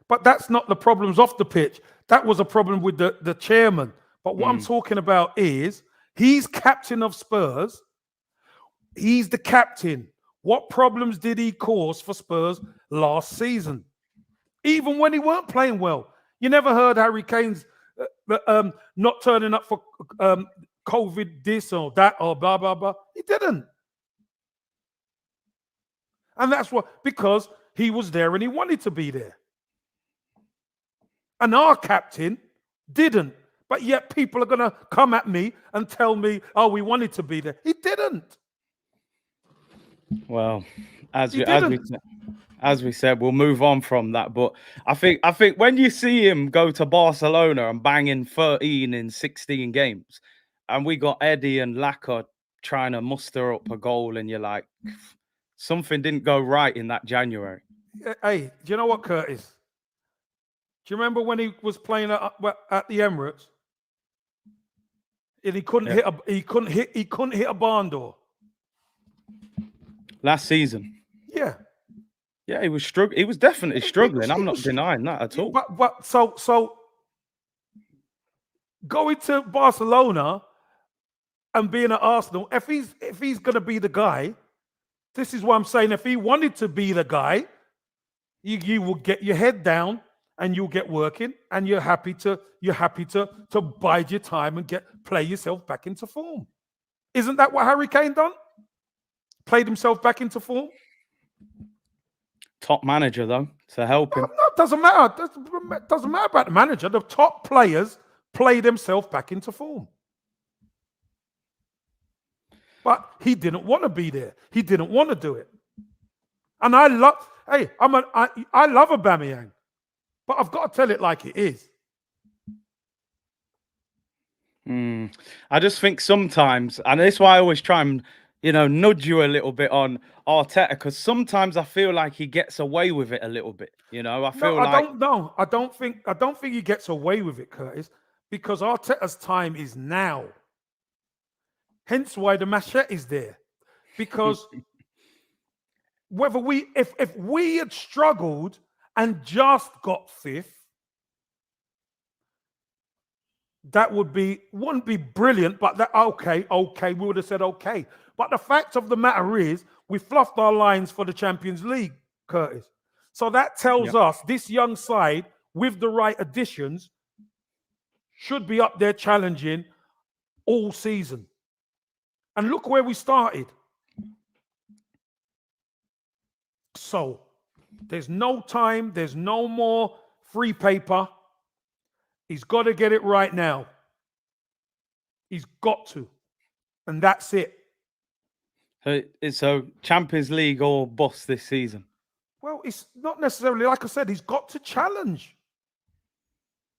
But that's not the problems off the pitch. That was a problem with the chairman. But what I'm talking about is he's captain of Spurs. He's the captain. What problems did he cause for Spurs last season? Even when he weren't playing well. You never heard Harry Kane's not turning up for COVID this or that or blah, blah, blah. He didn't. And that's what, because he was there and he wanted to be there. And our captain didn't. But yet people are going to come at me and tell me, oh, we wanted to be there. He didn't. Well, as we said, we'll move on from that. But I think when you see him go to Barcelona and bang in 13 in 16 games, and we got Eddie and Laka trying to muster up a goal, and you're like, something didn't go right in that January. Hey, do you know what, Curtis? Do you remember when he was playing at the Emirates, and he couldn't hit a barn door last season? Yeah. Yeah, he was struggling. He was definitely struggling. I'm not denying that at all. But so going to Barcelona and being at Arsenal, if he's gonna be the guy, this is what I'm saying. If he wanted to be the guy, you will get your head down and you'll get working, and you're happy to bide your time and play yourself back into form. Isn't that what Harry Kane done? Played himself back into form. Top manager though, to help him. No, it doesn't matter. It doesn't matter about the manager. The top players play themselves back into form. But he didn't want to be there. He didn't want to do it. And I love Aubameyang, but I've got to tell it like it is. I just think sometimes, and that's why I always try and nudge you a little bit on Arteta, because sometimes I feel like he gets away with it a little bit. I don't think he gets away with it, Curtis, because Arteta's time is now. Hence why the machete is there. Because if we had struggled and just got 5th, that wouldn't be brilliant, but that okay, we would have said okay. But the fact of the matter is, we fluffed our lines for the Champions League, Curtis. So that tells us this young side, with the right additions, should be up there challenging all season. And look where we started. So there's no time, there's no more free paper. He's got to get it right now. He's got to. And that's it. So Champions League or bust this season? Well, it's not necessarily, like I said, he's got to challenge,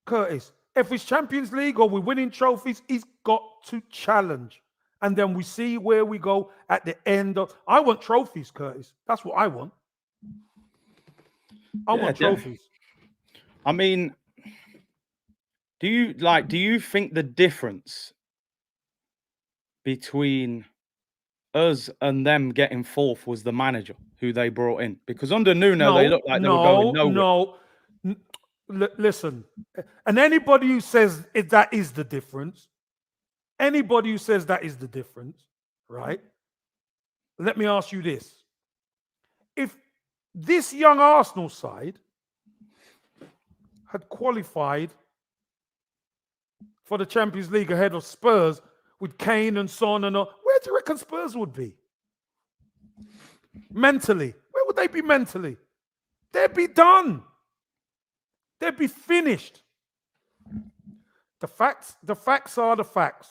Curtis. If it's Champions League or we're winning trophies, he's got to challenge. And then we see where we go at the end of... I want trophies, Curtis. That's what I want. I want trophies. I mean, do you think the difference between us and them getting 4th was the manager who they brought in? Because under Nuno, they looked like they were going nowhere. Listen, and anybody who says that is the difference, right? Let me ask you this. If this young Arsenal side had qualified for the Champions League ahead of Spurs with Kane and Son and all, where do you reckon Spurs would be? Mentally. Where would they be mentally? They'd be done. They'd be finished. The facts are the facts.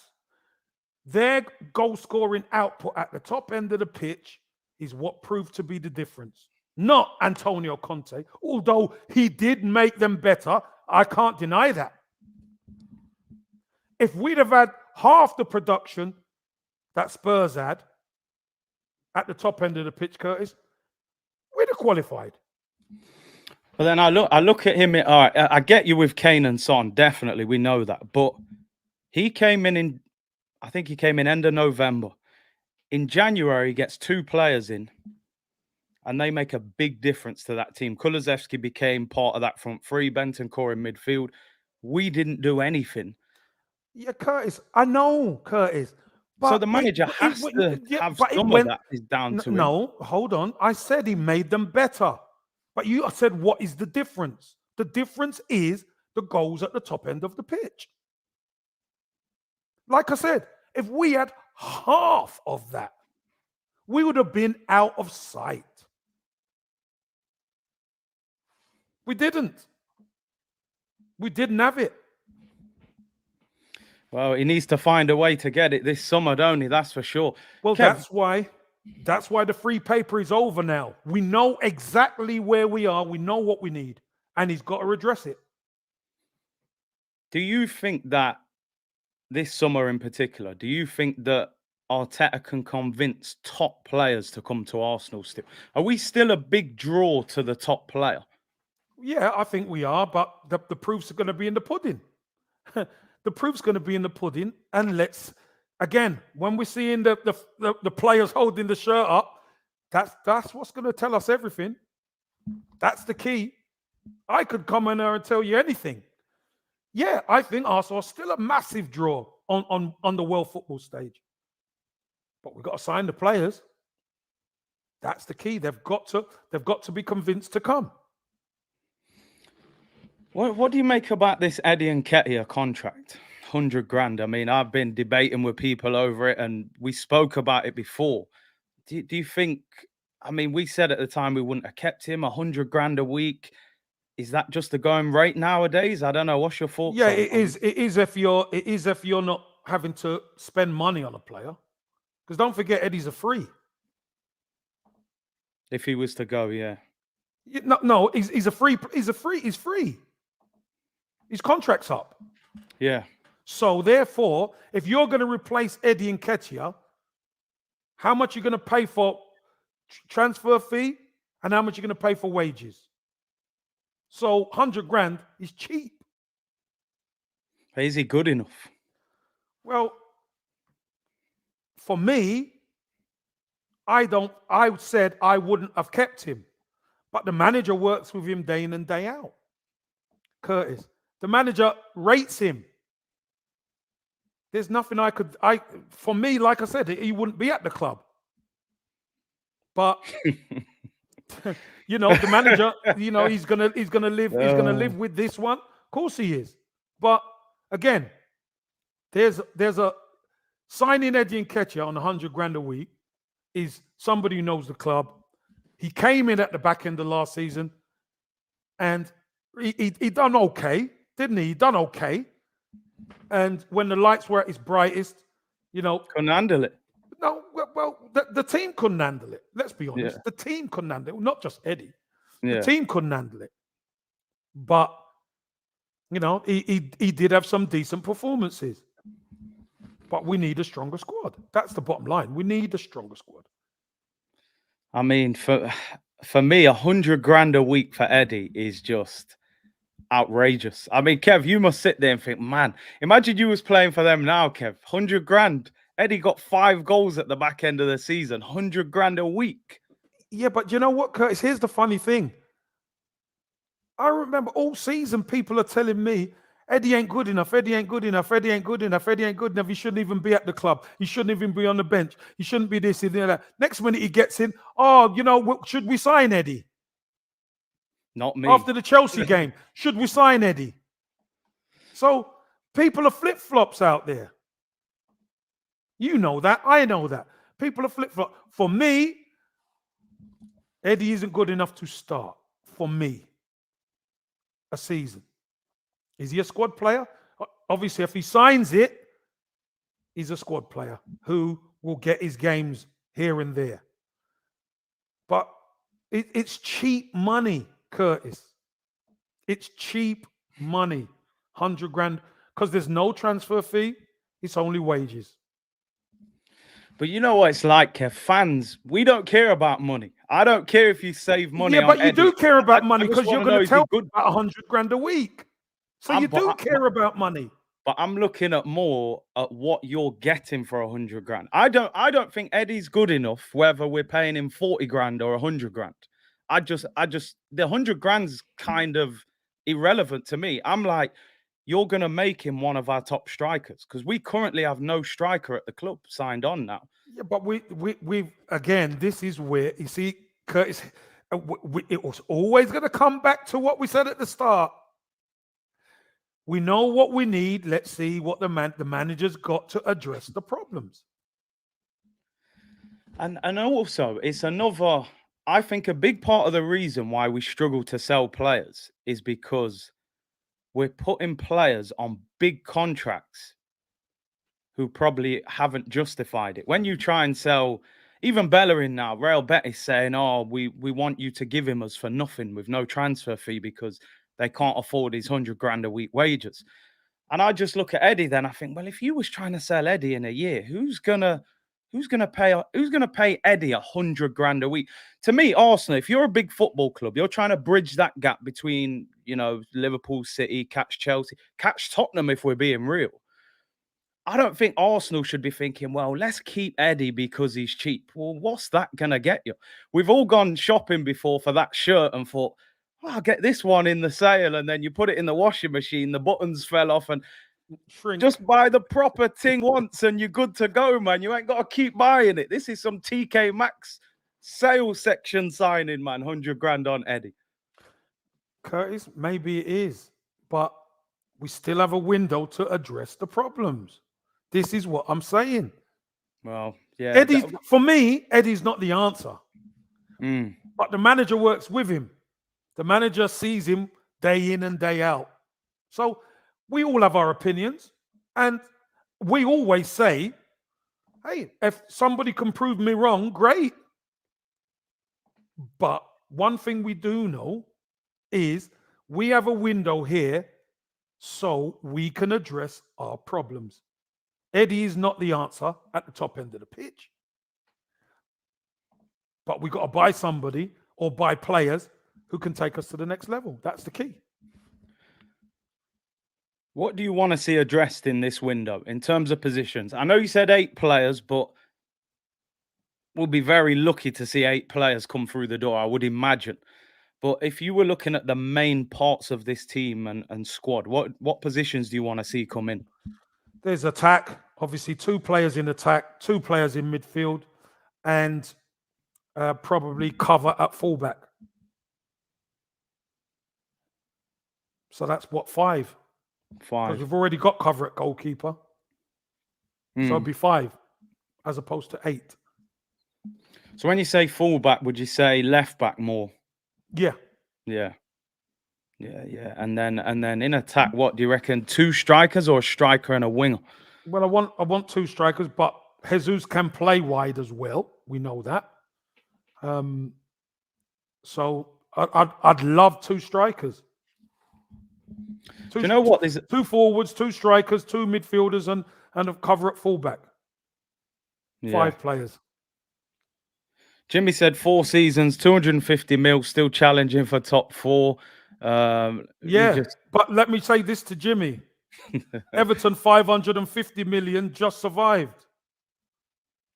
Their goal-scoring output at the top end of the pitch is what proved to be the difference. Not Antonio Conte, although he did make them better. I can't deny that. If we'd have had half the production that Spurs had at the top end of the pitch, Curtis, we'd have qualified. But then I look at him. All right, I get you with Kane and Son. Definitely, we know that. But he came in I think he came in end of November. In January, he gets 2 players in, and they make a big difference to that team. Kulusevski became part of that front three, Bentancur in midfield. We didn't do anything. Yeah, Curtis, I know, Curtis. So the manager has to have some of that is down to him. No, hold on. I said he made them better. But you said, what is the difference? The difference is the goals at the top end of the pitch. Like I said, if we had half of that, we would have been out of sight. We didn't. We didn't have it. Well, he needs to find a way to get it this summer, don't he? That's for sure. Well, that's why the free paper is over now. We know exactly where we are. We know what we need. And he's got to address it. Do you think that this summer in particular, do you think that Arteta can convince top players to come to Arsenal still? Are we still a big draw to the top player? Yeah, I think we are, but the proofs are going to be in the pudding. The proof's going to be in the pudding. And let's, again, when we're seeing the players holding the shirt up, that's what's going to tell us everything. That's the key. I could come in there and tell you anything. Yeah, I think Arsenal are still a massive draw on the world football stage. But we've got to sign the players. That's the key. They've got to be convinced to come. What do you make about this Eddie Nketiah contract? 100 grand. I mean, I've been debating with people over it, and we spoke about it before. Do you think? I mean, we said at the time we wouldn't have kept him. 100 grand a week. Is that just the going rate nowadays? I don't know. What's your thoughts? Yeah, it is. It is if you're not having to spend money on a player, because don't forget Eddie's a free. If he was to go, yeah. No, he's a free. He's free. His contract's up. Yeah. So therefore, if you're going to replace Eddie Nketiah, how much you're going to pay for transfer fee and how much you're going to pay for wages? So 100 grand is cheap. Is he good enough? Well, for me, I said I wouldn't have kept him. But the manager works with him day in and day out. Curtis, the manager rates him. There's nothing for me, like I said, he wouldn't be at the club. But the manager, he's gonna live with this one. Of course he is. But again, there's a signing Eddie Nketiah on 100 grand a week is somebody who knows the club. He came in at the back end of last season, and he done okay, didn't he? He done okay. And when the lights were at its brightest, couldn't handle it. No, well, the team couldn't handle it. Let's be honest. Yeah. The team couldn't handle it. Not just Eddie. Yeah. The team couldn't handle it. But, he did have some decent performances. But we need a stronger squad. That's the bottom line. We need a stronger squad. I mean, for me, 100 grand a week for Eddie is just outrageous. I mean, Kev, you must sit there and think, man, imagine you was playing for them now, Kev. 100 grand. Eddie got 5 goals at the back end of the season. 100 grand a week. Yeah, but you know what, Curtis? Here's the funny thing. I remember all season people are telling me, Eddie ain't good enough. Eddie ain't good enough. Eddie ain't good enough. Eddie ain't good enough. He shouldn't even be at the club. He shouldn't even be on the bench. He shouldn't be this and that. Next minute he gets in. Oh, should we sign Eddie? Not me. After the Chelsea game, should we sign Eddie? So People are flip-flops out there. You know that. I know that. People are flip-flop. For me, Eddie isn't good enough to start. For me, a season. Is he a squad player? Obviously, if he signs it, he's a squad player who will get his games here and there. But it's cheap money, Curtis. It's cheap money. 100 grand. Because there's no transfer fee. It's only wages. But you know what it's like, Kev? Fans, we don't care about money. I don't care if you save money. Yeah, but you do care about money I because just you're wanna going know, to is he tell good? me about 100 grand a week. So you do care about money. But I'm looking at more at what you're getting for 100 grand. I don't think Eddie's good enough, whether we're paying him 40 grand or 100 grand. I just the 100 grand's kind of irrelevant to me. I'm like, you're gonna make him one of our top strikers because we currently have no striker at the club signed on now. Yeah, but we again, this is where you see, Curtis. It was always going to come back to what we said at the start. We know what we need. Let's see what the manager's got to address the problems. And also, it's another. I think a big part of the reason why we struggle to sell players is because we're putting players on big contracts who probably haven't justified it. When you try and sell, even Bellerin now, Real Betis saying, "Oh, we want you to give him us for nothing with no transfer fee because they can't afford his 100 grand a week wages." And I just look at Eddie, then I think, well, if you was trying to sell Eddie in a year, who's gonna pay Eddie 100 grand a week? To me, Arsenal, if you're a big football club, you're trying to bridge that gap between, Liverpool, City, catch Chelsea, catch Tottenham if we're being real. I don't think Arsenal should be thinking, well, let's keep Eddie because he's cheap. Well, what's that going to get you? We've all gone shopping before for that shirt and thought, oh, I'll get this one in the sale. And then you put it in the washing machine, the buttons fell off, and Shrink. just buy the proper thing once and you're good to go, man. You ain't got to keep buying it. This is some TK Maxx sales section signing, man. 100 grand on Eddie. Curtis, maybe it is, but we still have a window to address the problems. This is what I'm saying. Well, yeah. For me, Eddie's not the answer. But the manager works with him. The manager sees him day in and day out. So we all have our opinions. And we always say, hey, if somebody can prove me wrong, great. But one thing we do know is we have a window here so we can address our problems. Eddie is not the answer at the top end of the pitch. But we've got to buy somebody or buy players who can take us to the next level. That's the key. What do you want to see addressed in this window in terms of positions? I know you said 8 players, but we'll be very lucky to see 8 players come through the door, I would imagine. But if you were looking at the main parts of this team and squad, what positions do you want to see come in? There's attack, obviously 2 players in attack, 2 players in midfield, and probably cover at fullback. So that's what, 5? 5. Because we've already got cover at goalkeeper. So it'd be 5 as opposed to 8. So when you say fullback, would you say left back more? Yeah. Yeah. And then in attack, what do you reckon? 2 strikers or a striker and a winger? Well, I want 2 strikers, but Jesus can play wide as well. We know that. So I'd love 2 strikers. Do you know what? There's 2 forwards, 2 strikers, 2 midfielders, and a cover at fullback. 5 players. Jimmy said 4 seasons, 250 mil, still challenging for top 4. But let me say this to Jimmy. Everton 550 million just survived.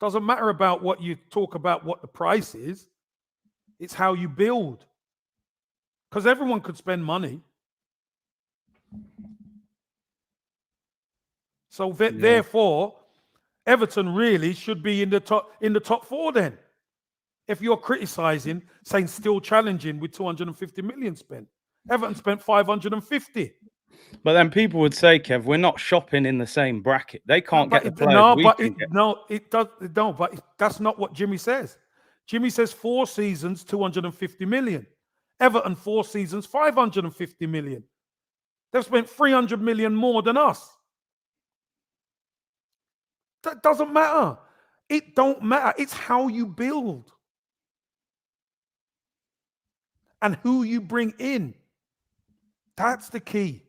Doesn't matter about what you talk about, what the price is. It's how you build. Because everyone could spend money. So therefore, Everton really should be in the top 4 then. If you're criticizing, saying still challenging with 250 million spent. Everton spent 550. – But then people would say, Kev, we're not shopping in the same bracket. They can't get the players no, we but can get. it does no, but that's not what Jimmy says. Jimmy says 4 seasons, 250 million. Everton 4 seasons, 550 million. They've spent 300 million more than us. That doesn't matter. It don't matter. It's how you build and who you bring in. That's the key.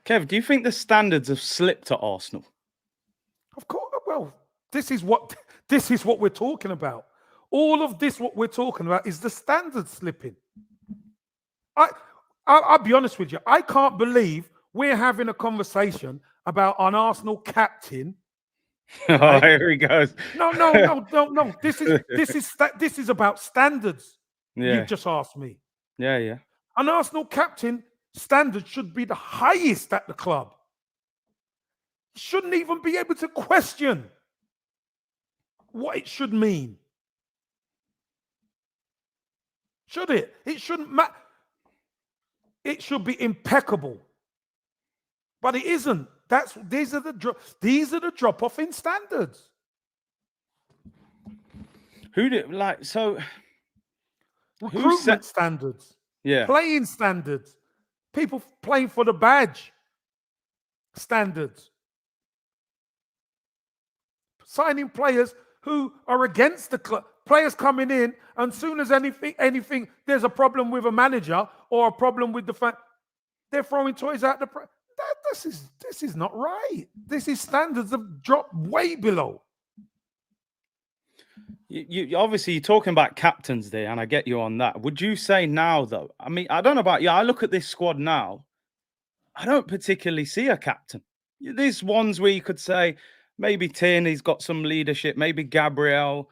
Kev, do you think the standards have slipped at Arsenal? Of course. Well, this is what we're talking about. All of this, what we're talking about, is the standard slipping. I'll be honest with you. I can't believe we're having a conversation about an Arsenal captain. Right? Oh, here he goes. No. This is about standards. Yeah. You've just asked me. Yeah. An Arsenal captain standard should be the highest at the club. Shouldn't even be able to question what it should mean. Should it? It shouldn't matter. It should be impeccable, but it isn't. These are the drop off in standards. Recruitment standards, playing standards, people playing for the badge standards, signing players who are against the club. Players coming in, and soon as anything, there's a problem with a manager or a problem with the fan, they're throwing toys out the. This is not right. This is standards have dropped way below. You obviously you're talking about captains there, and I get you on that. Would you say now, though? I mean, I don't know about you. I look at this squad now. I don't particularly see a captain. There's ones where you could say maybe Tierney's got some leadership, maybe Gabriel.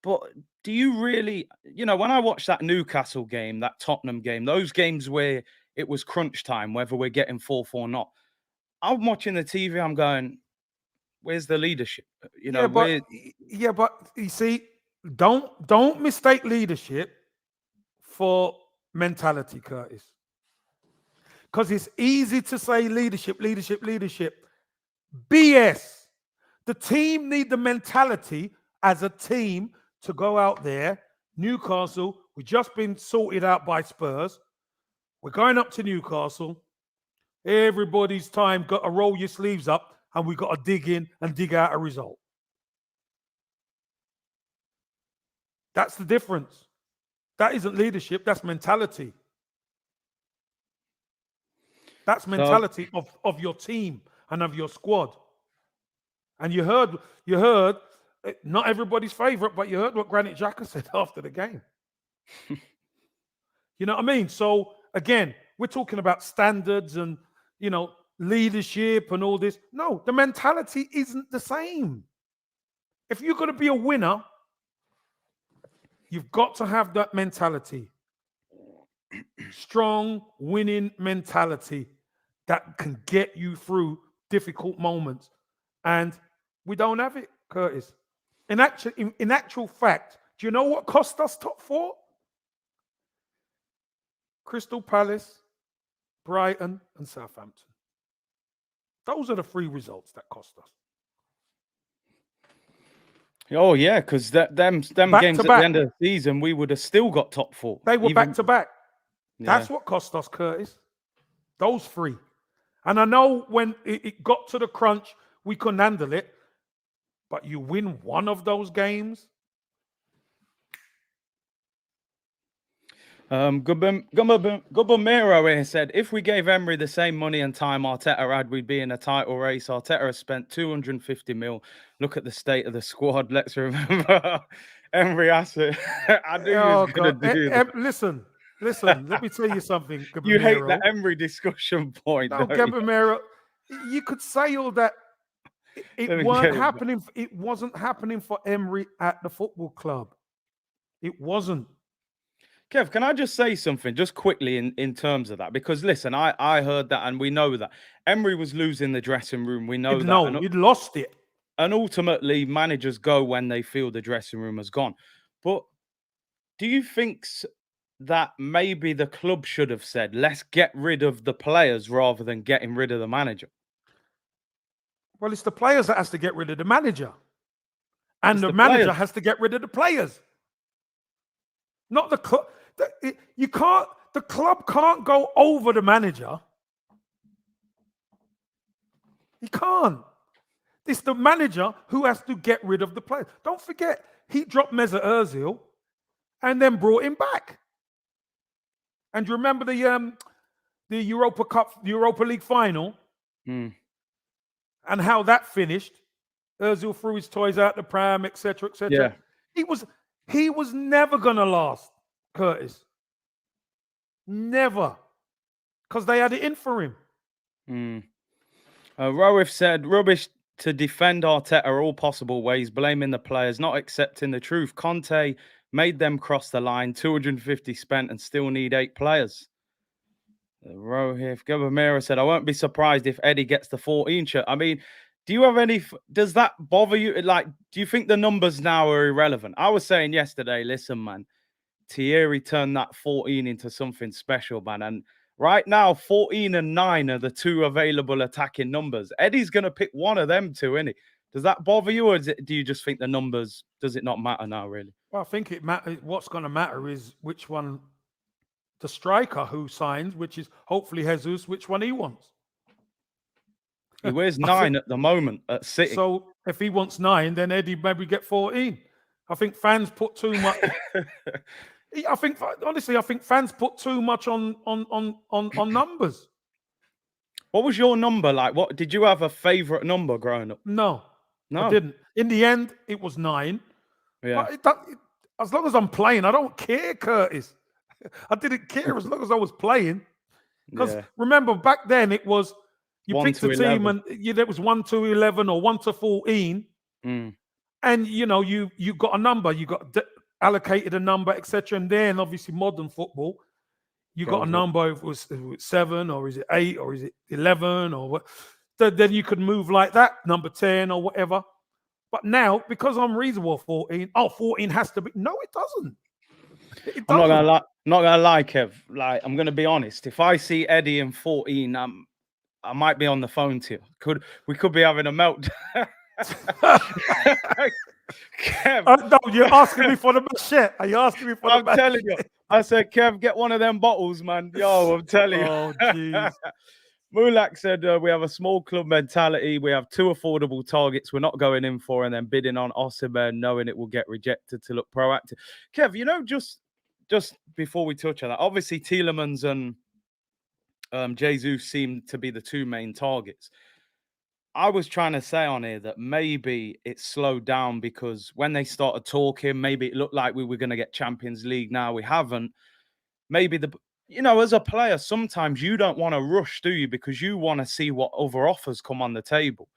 But do you really, when I watched that Newcastle game, that Tottenham game, those games where it was crunch time, whether we're getting 4-4 or not, I'm watching the TV, I'm going, where's the leadership? But you see, don't mistake leadership for mentality, Curtis. Because it's easy to say leadership. BS. The team need the mentality as a team to go out there. Newcastle, we've just been sorted out by Spurs. We're going up to Newcastle. Everybody's time got to roll your sleeves up, and we got to dig in and dig out a result. That's the difference. That isn't leadership. That's mentality. That's mentality of your team and of your squad. And you heard. Not everybody's favorite, but you heard what Granit Xhaka said after the game. You know what I mean? So again, we're talking about standards and leadership and all this. No, the mentality isn't the same. If you're going to be a winner, you've got to have that mentality. Strong, winning mentality that can get you through difficult moments. And we don't have it, Curtis. In actual fact, do you know what cost us top 4? Crystal Palace, Brighton, and Southampton. Those are the 3 results that cost us. Oh yeah, because them games at the end of the season, we would have still got top 4. They were back to back. That's what cost us, Curtis. Those 3. And I know when it got to the crunch, we couldn't handle it. But you win one of those games. Gubamiro here said, if we gave Emery the same money and time Arteta had, we'd be in a title race. Arteta has spent 250 mil. Look at the state of the squad. Let's remember Emery Asset. I knew he was going to do that. Listen. Let me tell you something, Gubamiro. You hate the Emery discussion point. No, Gubamiro, you could say all that. It wasn't happening for Emery at the football club. It wasn't. Kev, can I just say something just quickly in terms of that? Because listen, I heard that and we know that Emery was losing the dressing room. We know that. No, he'd lost it. And ultimately, managers go when they feel the dressing room has gone. But do you think that maybe the club should have said, let's get rid of the players rather than getting rid of the manager? Well, it's the players that has to get rid of the manager. And It's the the manager players. has to get rid of the players. Not the club. The club can't go over the manager. He can't. It's the manager who has to get rid of the players. Don't forget, he dropped Mesut Ozil and then brought him back. And you remember the Europa Cup, the Europa League final, and how that finished? Ozil threw his toys out the pram, etc., etc. Yeah. He was never gonna last, Curtis. Never, because they had it in for him. Roif said, rubbish to defend Arteta all possible ways, blaming the players, not accepting the truth. Conte made them cross the line, 250 spent and still need 8 players. Rohif Gabamira said, I won't be surprised if Eddie gets the 14 shirt. I mean, does that bother you? Like, do you think the numbers now are irrelevant? I was saying yesterday, listen, man, Thierry turned that 14 into something special, man. And right now, 14 and 9 are the 2 available attacking numbers. Eddie's going to pick one of them 2, isn't he? Does that bother you, or do you just think the numbers, does it not matter now, really? Well, I think it matters. What's going to matter is which one, the striker who signs, which is hopefully Jesus, which one he wants. He wears 9 at the moment at City. So if he wants 9, then Eddie maybe get 14. I think fans put too much. I think fans put too much on numbers. What was your number like? What did you have a favorite number growing up? No, I didn't. In the end, it was 9. Yeah. As long as I'm playing, I don't care, Curtis. I didn't care as long as I was playing. Because remember, back then it was you picked a team and it was 1 to 11 or 1 to 14, and you got a number, you got allocated a number, etc. And then obviously modern football, you got a number. If it was 7 or is it 8 or is it 11 or what? Then you could move like that, number 10 or whatever. But now, because I'm reasonable 14, 14 has to be. No, it doesn't. I'm not gonna lie, Kev. Like, I'm gonna be honest. If I see Eddie in 14, I might be on the phone to you. We could be having a meltdown. Kev, no, you're asking me for the best shit. Are you asking me for the best? I'm telling you. I said, Kev, get one of them bottles, man. Yo, I'm telling you. Oh, jeez. Mulak said, we have a small club mentality. We have 2 affordable targets we're not going in for and then bidding on Osimhen, knowing it will get rejected to look proactive. Kev, just before we touch on that, obviously Tielemans and Jesus seem to be the 2 main targets. I was trying to say on here that maybe it slowed down because when they started talking, maybe it looked like we were going to get Champions League. Now we haven't. Maybe as a player, sometimes you don't want to rush, do you? Because you want to see what other offers come on the table.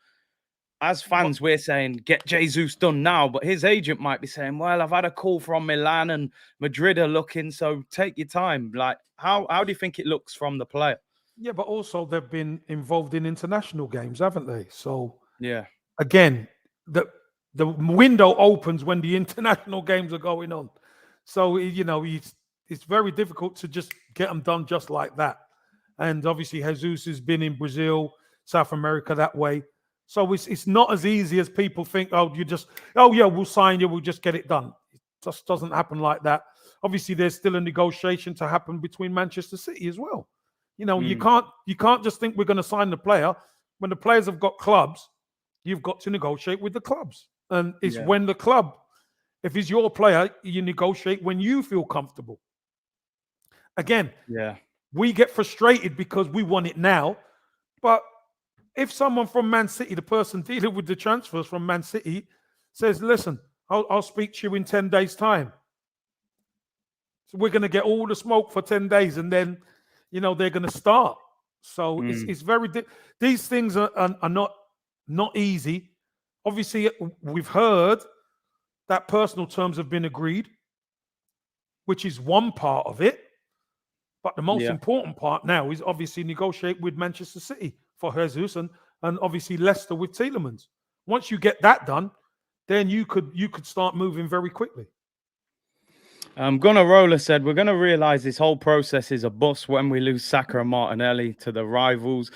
As fans, we're saying, get Jesus done now. But his agent might be saying, well, I've had a call from Milan and Madrid are looking, so take your time. Like, how do you think it looks from the player? Yeah, but also they've been involved in international games, haven't they? So, yeah, again, the window opens when the international games are going on. So, it's very difficult to just get them done just like that. And obviously, Jesus has been in Brazil, South America that way. So it's not as easy as people think. We'll sign you, we'll just get it done. It just doesn't happen like that. Obviously, there's still a negotiation to happen between Manchester City as well. You can't just think we're going to sign the player. When the players have got clubs, you've got to negotiate with the clubs. And it's when the club, if he's your player, you negotiate when you feel comfortable. Again, we get frustrated because we want it now. But if someone from Man City, the person dealing with the transfers from Man City, says, listen, I'll speak to you in 10 days' time. So we're going to get all the smoke for 10 days and then, they're going to start. So it's very, these things are not easy. Obviously, we've heard that personal terms have been agreed, which is one part of it. But the most important part now is obviously negotiate with Manchester City for Jesus and obviously Leicester with Tielemans. Once you get that done, then you could start moving very quickly. Gunnar Roller said, we're going to realise this whole process is a bust when we lose Saka and Martinelli to the rivals.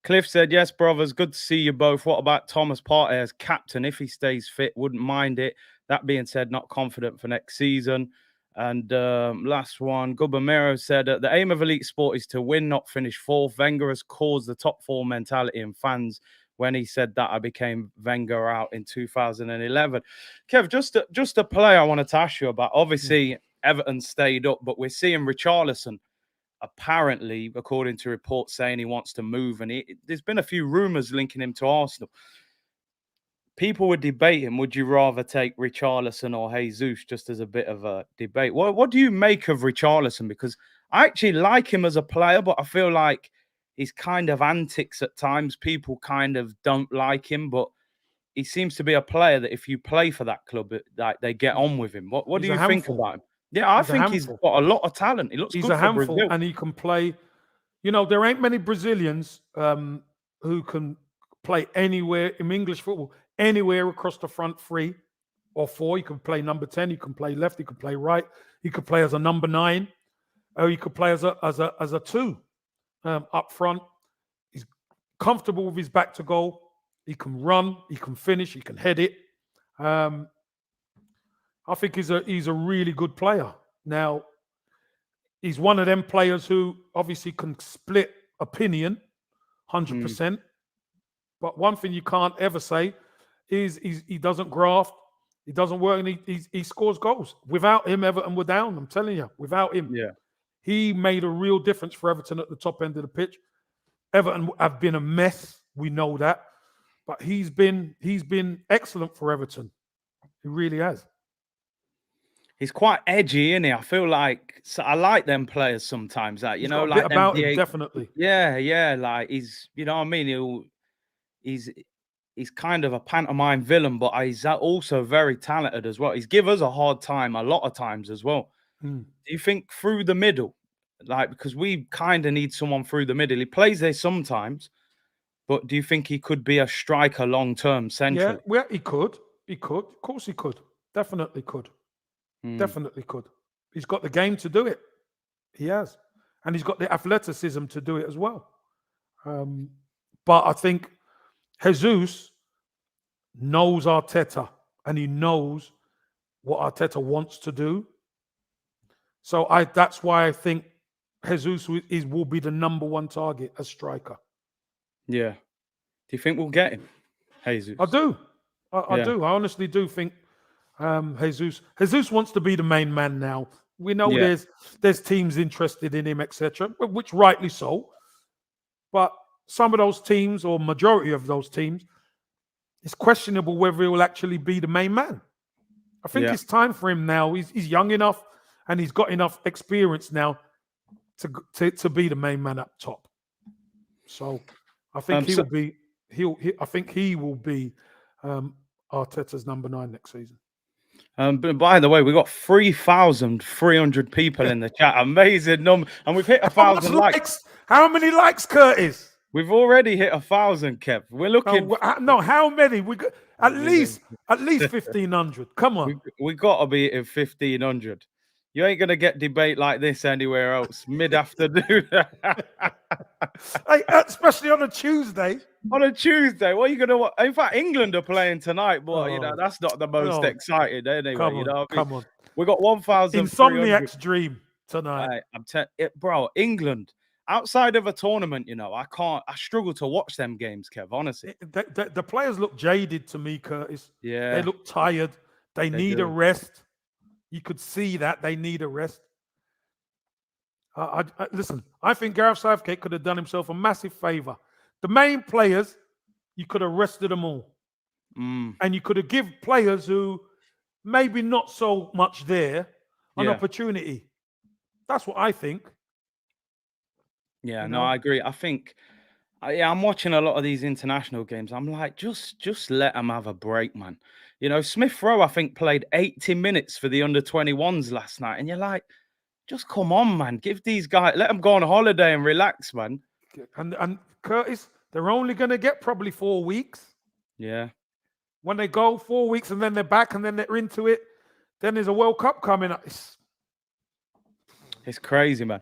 Cliff said, yes, brothers, good to see you both. What about Thomas Partey as captain? If he stays fit, wouldn't mind it. That being said, not confident for next season. And last one, Gubamero said, the aim of elite sport is to win, not finish fourth. Wenger has caused the top four mentality in fans. When he said that, I became Wenger out in 2011. Kev, just a play I wanted to ask you about. Obviously, Everton stayed up, but we're seeing Richarlison apparently, according to reports, saying he wants to move. And there's been a few rumours linking him to Arsenal. People were debating, would you rather take Richarlison or Jesus, just as a bit of a debate. What do you make of Richarlison? Because I actually like him as a player, but I feel like his kind of antics at times, people kind of don't like him, but he seems to be a player that if you play for that club, like they get on with him. What do He's a you think handful. about him? Yeah, I He's a think he's handful. got a lot of talent. He looks He's good a for handful, Brazil. and he can play. You know, there ain't many Brazilians who can play anywhere in English football, anywhere across the front three or four. He can play number 10. He can play left. He can play right. He could play as a number 9, or he could play as a 2 up front. He's comfortable with his back to goal. He can run. He can finish. He can head it. I think he's a really good player. Now, he's one of them players who obviously can split opinion 100%. But one thing you can't ever say is he doesn't graft, he doesn't work, and he scores goals. Without him, Everton were down. I'm telling you, without him, he made a real difference for Everton at the top end of the pitch. Everton have been a mess. We know that. But he's been excellent for Everton. He really has. He's quite edgy, isn't he? I feel like I like them players sometimes. Like He's got a bit about him, definitely. Yeah. Like he's, you know what I mean. He's kind of a pantomime villain, but he's also very talented as well. He's give us a hard time a lot of times as well. Do you think through the middle, like because we kind of need someone through the middle? He plays there sometimes, but do you think he could be a striker long term centrally? Yeah, well, he could. He could. Of course, he could. Definitely could. Definitely could. He's got the game to do it. He has. And he's got the athleticism to do it as well. But I think Jesus knows Arteta and he knows what Arteta wants to do. So that's why I think Jesus will be the number 1 target as striker. Yeah. Do you think we'll get him, Jesus? I do. I do. I honestly do think Jesus wants to be the main man now. We know there's teams interested in him, etc., which rightly so. But some of those teams, or majority of those teams, it's questionable whether he will actually be the main man. I think it's time for him now. He's young enough and he's got enough experience now to be the main man up top. So I think he will be Arteta's number 9 next season. But by the way, we got 3,300 people in the chat. Amazing number, and we've hit 1,000 likes. How many likes, Curtis? We've already hit 1,000, Kev. We're looking. No, how many? We got at least 1,500. Come on, we got to be at 1,500. You ain't gonna get debate like this anywhere else. Mid-afternoon, especially on a Tuesday. On a Tuesday, what are you gonna? In fact, England are playing tonight, but you know that's not the most exciting anyway. Come on, you know, come on. We got 1,000. Insomniac's dream tonight. Bro, England. Outside of a tournament, you know, I struggle to watch them games, Kev, honestly. The players look jaded to me, Curtis. Yeah. They look tired. They need a rest. You could see that they need a rest. Listen, I think Gareth Southgate could have done himself a massive favour. The main players, you could have rested them all. And you could have given players who maybe not so much there an opportunity. That's what I think. Yeah, you know? I agree. I think, I'm watching a lot of these international games. I'm like, just let them have a break, man. You know, Smith Rowe, I think, played 80 minutes for the under-21s last night. And you're like, just come on, man. Give these guys, let them go on holiday and relax, man. And Curtis, they're only going to get probably 4 weeks. Yeah. When they go 4 weeks and then they're back and then they're into it, then there's a World Cup coming up. It's crazy, man.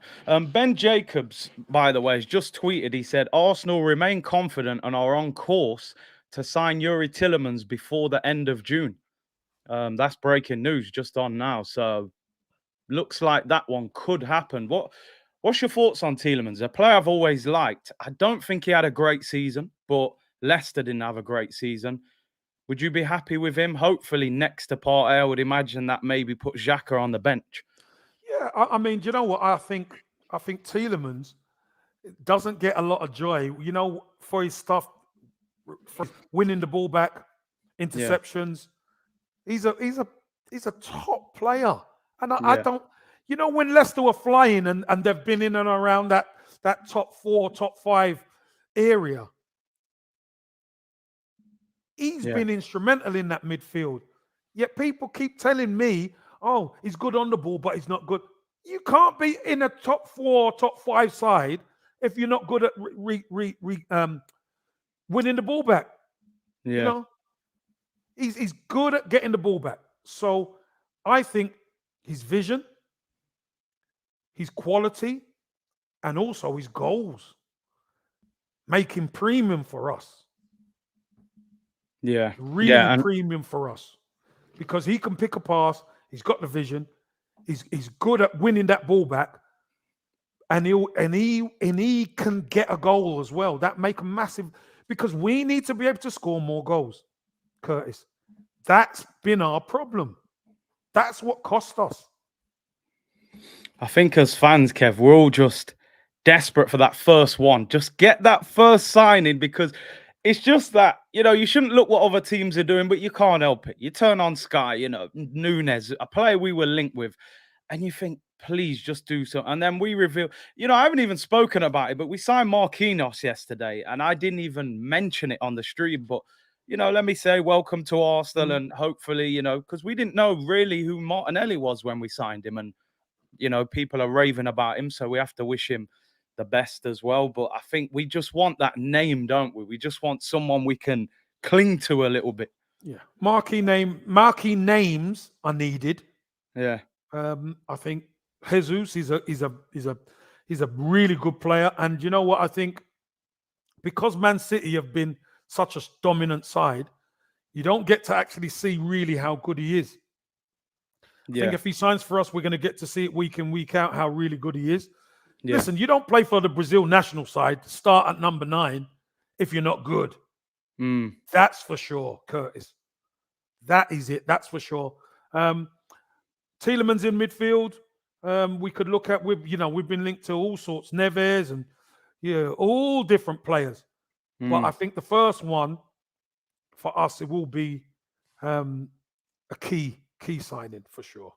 Ben Jacobs, by the way, has just tweeted. He said, Arsenal remain confident and are on course to sign Yuri Tillemans before the end of June. That's breaking news just on now. So looks like that one could happen. What's your thoughts on Tielemans? A player I've always liked. I don't think he had a great season, but Leicester didn't have a great season. Would you be happy with him? Hopefully next to Partey, I would imagine that maybe put Xhaka on the bench. Yeah, I mean, do you know what I think? I think Tielemans doesn't get a lot of joy, for his stuff, for winning the ball back, Yeah, interceptions. He's a top player, and I yeah, don't. When Leicester were flying and they've been in and around that top four, top five area, he's yeah, been instrumental in that midfield. Yet people keep telling me, "Oh, he's good on the ball, but he's not good." You can't be in a top four, top five side if you're not good at winning the ball back. You yeah, know, he's good at getting the ball back. So I think his vision, his quality, and also his goals make him premium for us. yeah, Really yeah. And premium for us because he can pick a pass. He's got the vision. He's good at winning that ball back, and he can get a goal as well. That make a massive because we need to be able to score more goals, Curtis. That's been our problem. That's what cost us. I think as fans, Kev, we're all just desperate for that first one. Just get that first signing because it's just that, you shouldn't look what other teams are doing, but you can't help it. You turn on Sky, Nunes, a player we were linked with, and you think, please just do so. And then we reveal, I haven't even spoken about it, but we signed Marquinhos yesterday, and I didn't even mention it on the stream. But, let me say welcome to Arsenal, Mm. and hopefully, because we didn't know really who Martinelli was when we signed him. And people are raving about him, so we have to wish him the best as well. But I think we just want that name, don't we? We just want someone we can cling to a little bit. Yeah, marquee names are needed. Yeah, I think Jesus is a really good player, and you know what? I think because Man City have been such a dominant side, you don't get to actually see really how good he is. I think yeah, if he signs for us, we're going to get to see it week in, week out, how really good he is. yeah, Listen, you don't play for the Brazil national side, start at number 9 if you're not good. That's for sure, Curtis. That is it. That's for sure. Tielemans in midfield. We could look at we've been linked to all sorts, Neves and all different players. But I think the first one for us it will be a key signing for sure.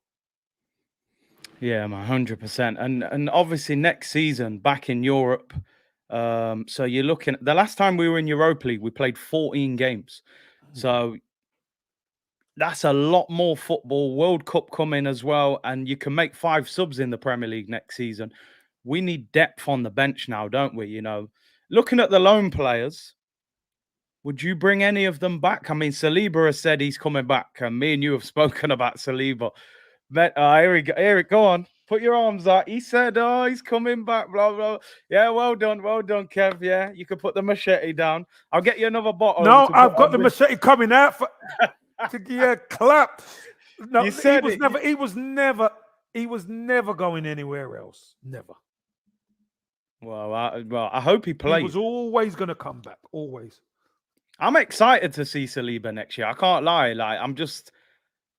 Yeah, man, 100%. And obviously next season back in Europe. So you're looking at the last time we were in Europa League, we played 14 games. So that's a lot more football. World Cup coming as well, and you can make 5 subs in the Premier League next season. We need depth on the bench now, don't we? Looking at the loan players, would you bring any of them back? I mean, Saliba has said he's coming back, and me and you have spoken about Saliba. But here we go. Eric, go on. Put your arms out. He said, "Oh, he's coming back." Blah blah. Yeah, well done, Kev. Yeah, you can put the machete down. I'll get you another bottle. No, To put I've got on the this. machete coming out for clap. No, You said he was never going anywhere else. Never. Well, I hope he plays. He was always going to come back. Always. I'm excited to see Saliba next year. I can't lie.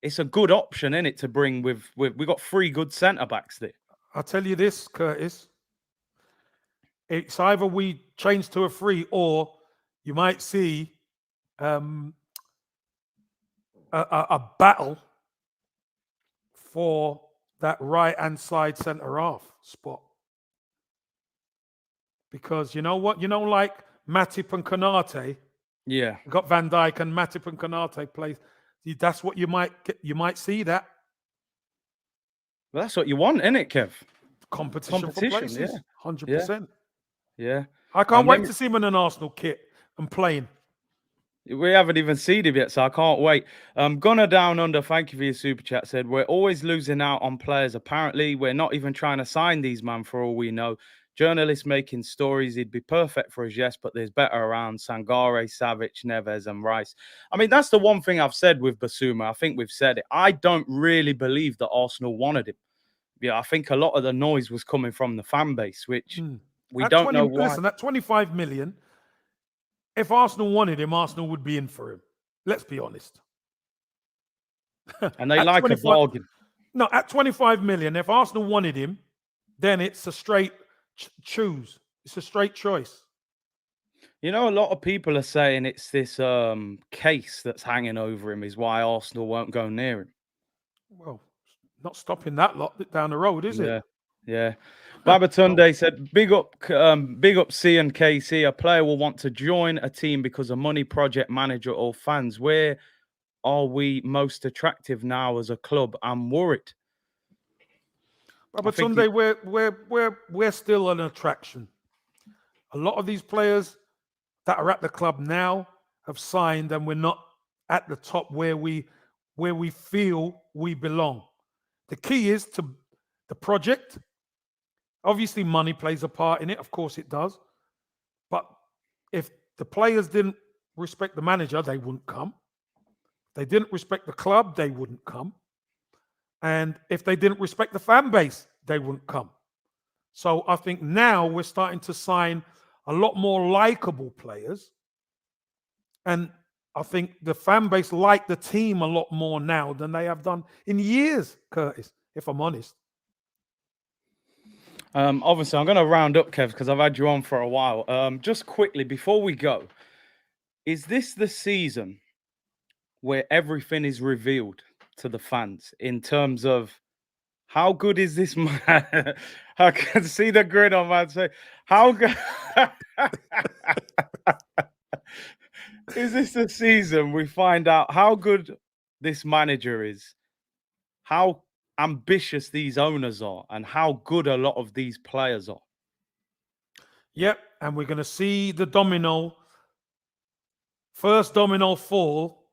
It's a good option, isn't it, to bring with we got 3 good centre backs there. I'll tell you this, Curtis. It's either we change to a 3 or you might see a battle for that right-hand side centre half spot. Because you know what? Like Matip and Konate. Yeah. You got Van Dijk and Matip and Konate plays. That's what you might get. You might see that. Well, that's what you want, isn't it, Kev? Competition for places. Yeah. 100%. Yeah. I can't wait to see him in an Arsenal kit and playing. We haven't even seen him yet, so I can't wait. Gunner Down Under, thank you for your super chat. Said we're always losing out on players. Apparently, we're not even trying to sign these man for all we know. Journalists making stories. He'd be perfect for us, yes, but there's better around. Sangare, Savic, Neves, and Rice. I mean, that's the one thing I've said with Bissouma. I think we've said it. I don't really believe that Arsenal wanted him. Yeah, I think a lot of the noise was coming from the fan base, which we At don't know 20, why. listen, at 25 million, if Arsenal wanted him, Arsenal would be in for him. Let's be honest. And they At like a 25 bargain. No, at 25 million, if Arsenal wanted him, then it's a straight choose. It's a straight choice. You know, a lot of people are saying it's this case that's hanging over him is why Arsenal won't go near him. Well, not stopping that lot down the road, is it? Yeah. Babatunde said, big up C and KC. A player will want to join a team because of money, project manager, or fans. Where are we most attractive now as a club? I'm worried. Babatunde, we're still an attraction. A lot of these players that are at the club now have signed, and we're not at the top where we feel we belong. The key is to the project. Obviously, money plays a part in it. Of course, it does. But if the players didn't respect the manager, they wouldn't come. If they didn't respect the club, they wouldn't come. And if they didn't respect the fan base, they wouldn't come. So I think now we're starting to sign a lot more likable players. And I think the fan base like the team a lot more now than they have done in years, Curtis, if I'm honest. Obviously, I'm going to round up, Kev, because I've had you on for a while. Just quickly, before we go, is this the season where everything is revealed to the fans in terms of how good is this man? I can see the grin on man's face. How good is this the season we find out how good this manager is, how ambitious these owners are, and how good a lot of these players are? Yep, and we're going to see the first domino fall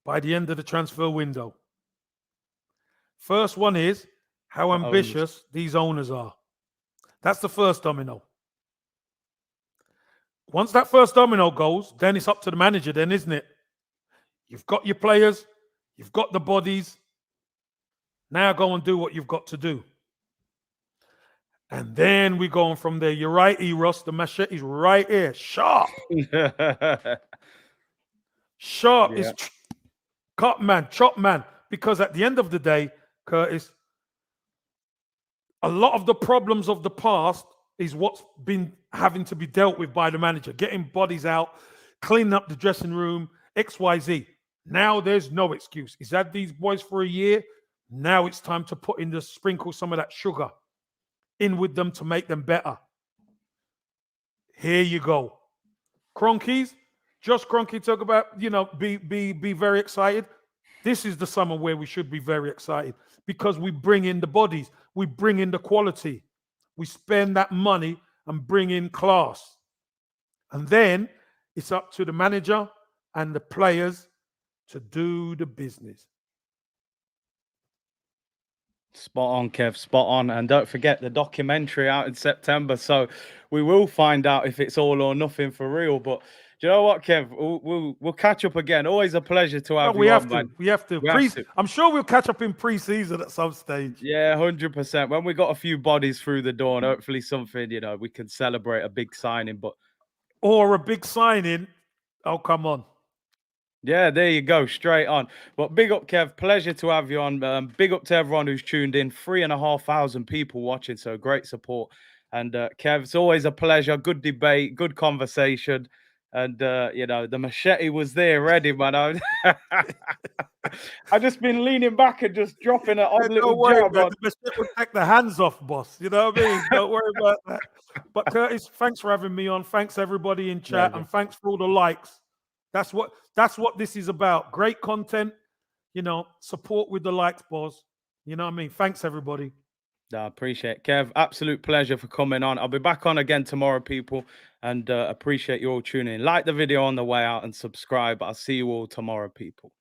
by the end of the transfer window. First one is how ambitious these owners are. That's the first domino. Once that first domino goes, then it's up to the manager then, isn't it? You've got your players, you've got the bodies. Now go and do what you've got to do. And then we're going from there. You're right, Eros. The machete's right here. Sharp. Sharp is cut man, chop man. Because at the end of the day, Curtis, a lot of the problems of the past is what's been having to be dealt with by the manager. Getting bodies out, cleaning up the dressing room, XYZ. Now there's no excuse. He's had these boys for a year. Now it's time to sprinkle some of that sugar in with them to make them better. Here you go. Cronkies, Josh Kroenke talk about, be very excited. This is the summer where we should be very excited because we bring in the bodies. We bring in the quality. We spend that money and bring in class. And then it's up to the manager and the players to do the business. Spot on, Kev. Spot on. And don't forget the documentary out in September. So we will find out if it's all or nothing for real. But do you know what, Kev? We'll catch up again. Always a pleasure to have you on, man. We have to. I'm sure we'll catch up in pre-season at some stage. Yeah, 100%. When we got a few bodies through the door and hopefully something, we can celebrate a big signing. Or a big signing. Oh, come on. Yeah, there you go, straight on. But big up, Kev. Pleasure to have you on. Big up to everyone who's tuned in. 3,500 people watching, so great support. And Kev, it's always a pleasure. Good debate, good conversation. And, the machete was there ready, man. I've just been leaning back and just dropping an odd little jab. The machete will take the hands off, boss. You know what I mean? Don't worry about that. But Curtis, thanks for having me on. Thanks, everybody in chat. And thanks for all the likes. That's what this is about. Great content, support with the likes, boss. You know what I mean? Thanks, everybody. I appreciate it. Kev, absolute pleasure for coming on. I'll be back on again tomorrow, people. and appreciate you all tuning in. Like the video on the way out and subscribe. I'll see you all tomorrow, people.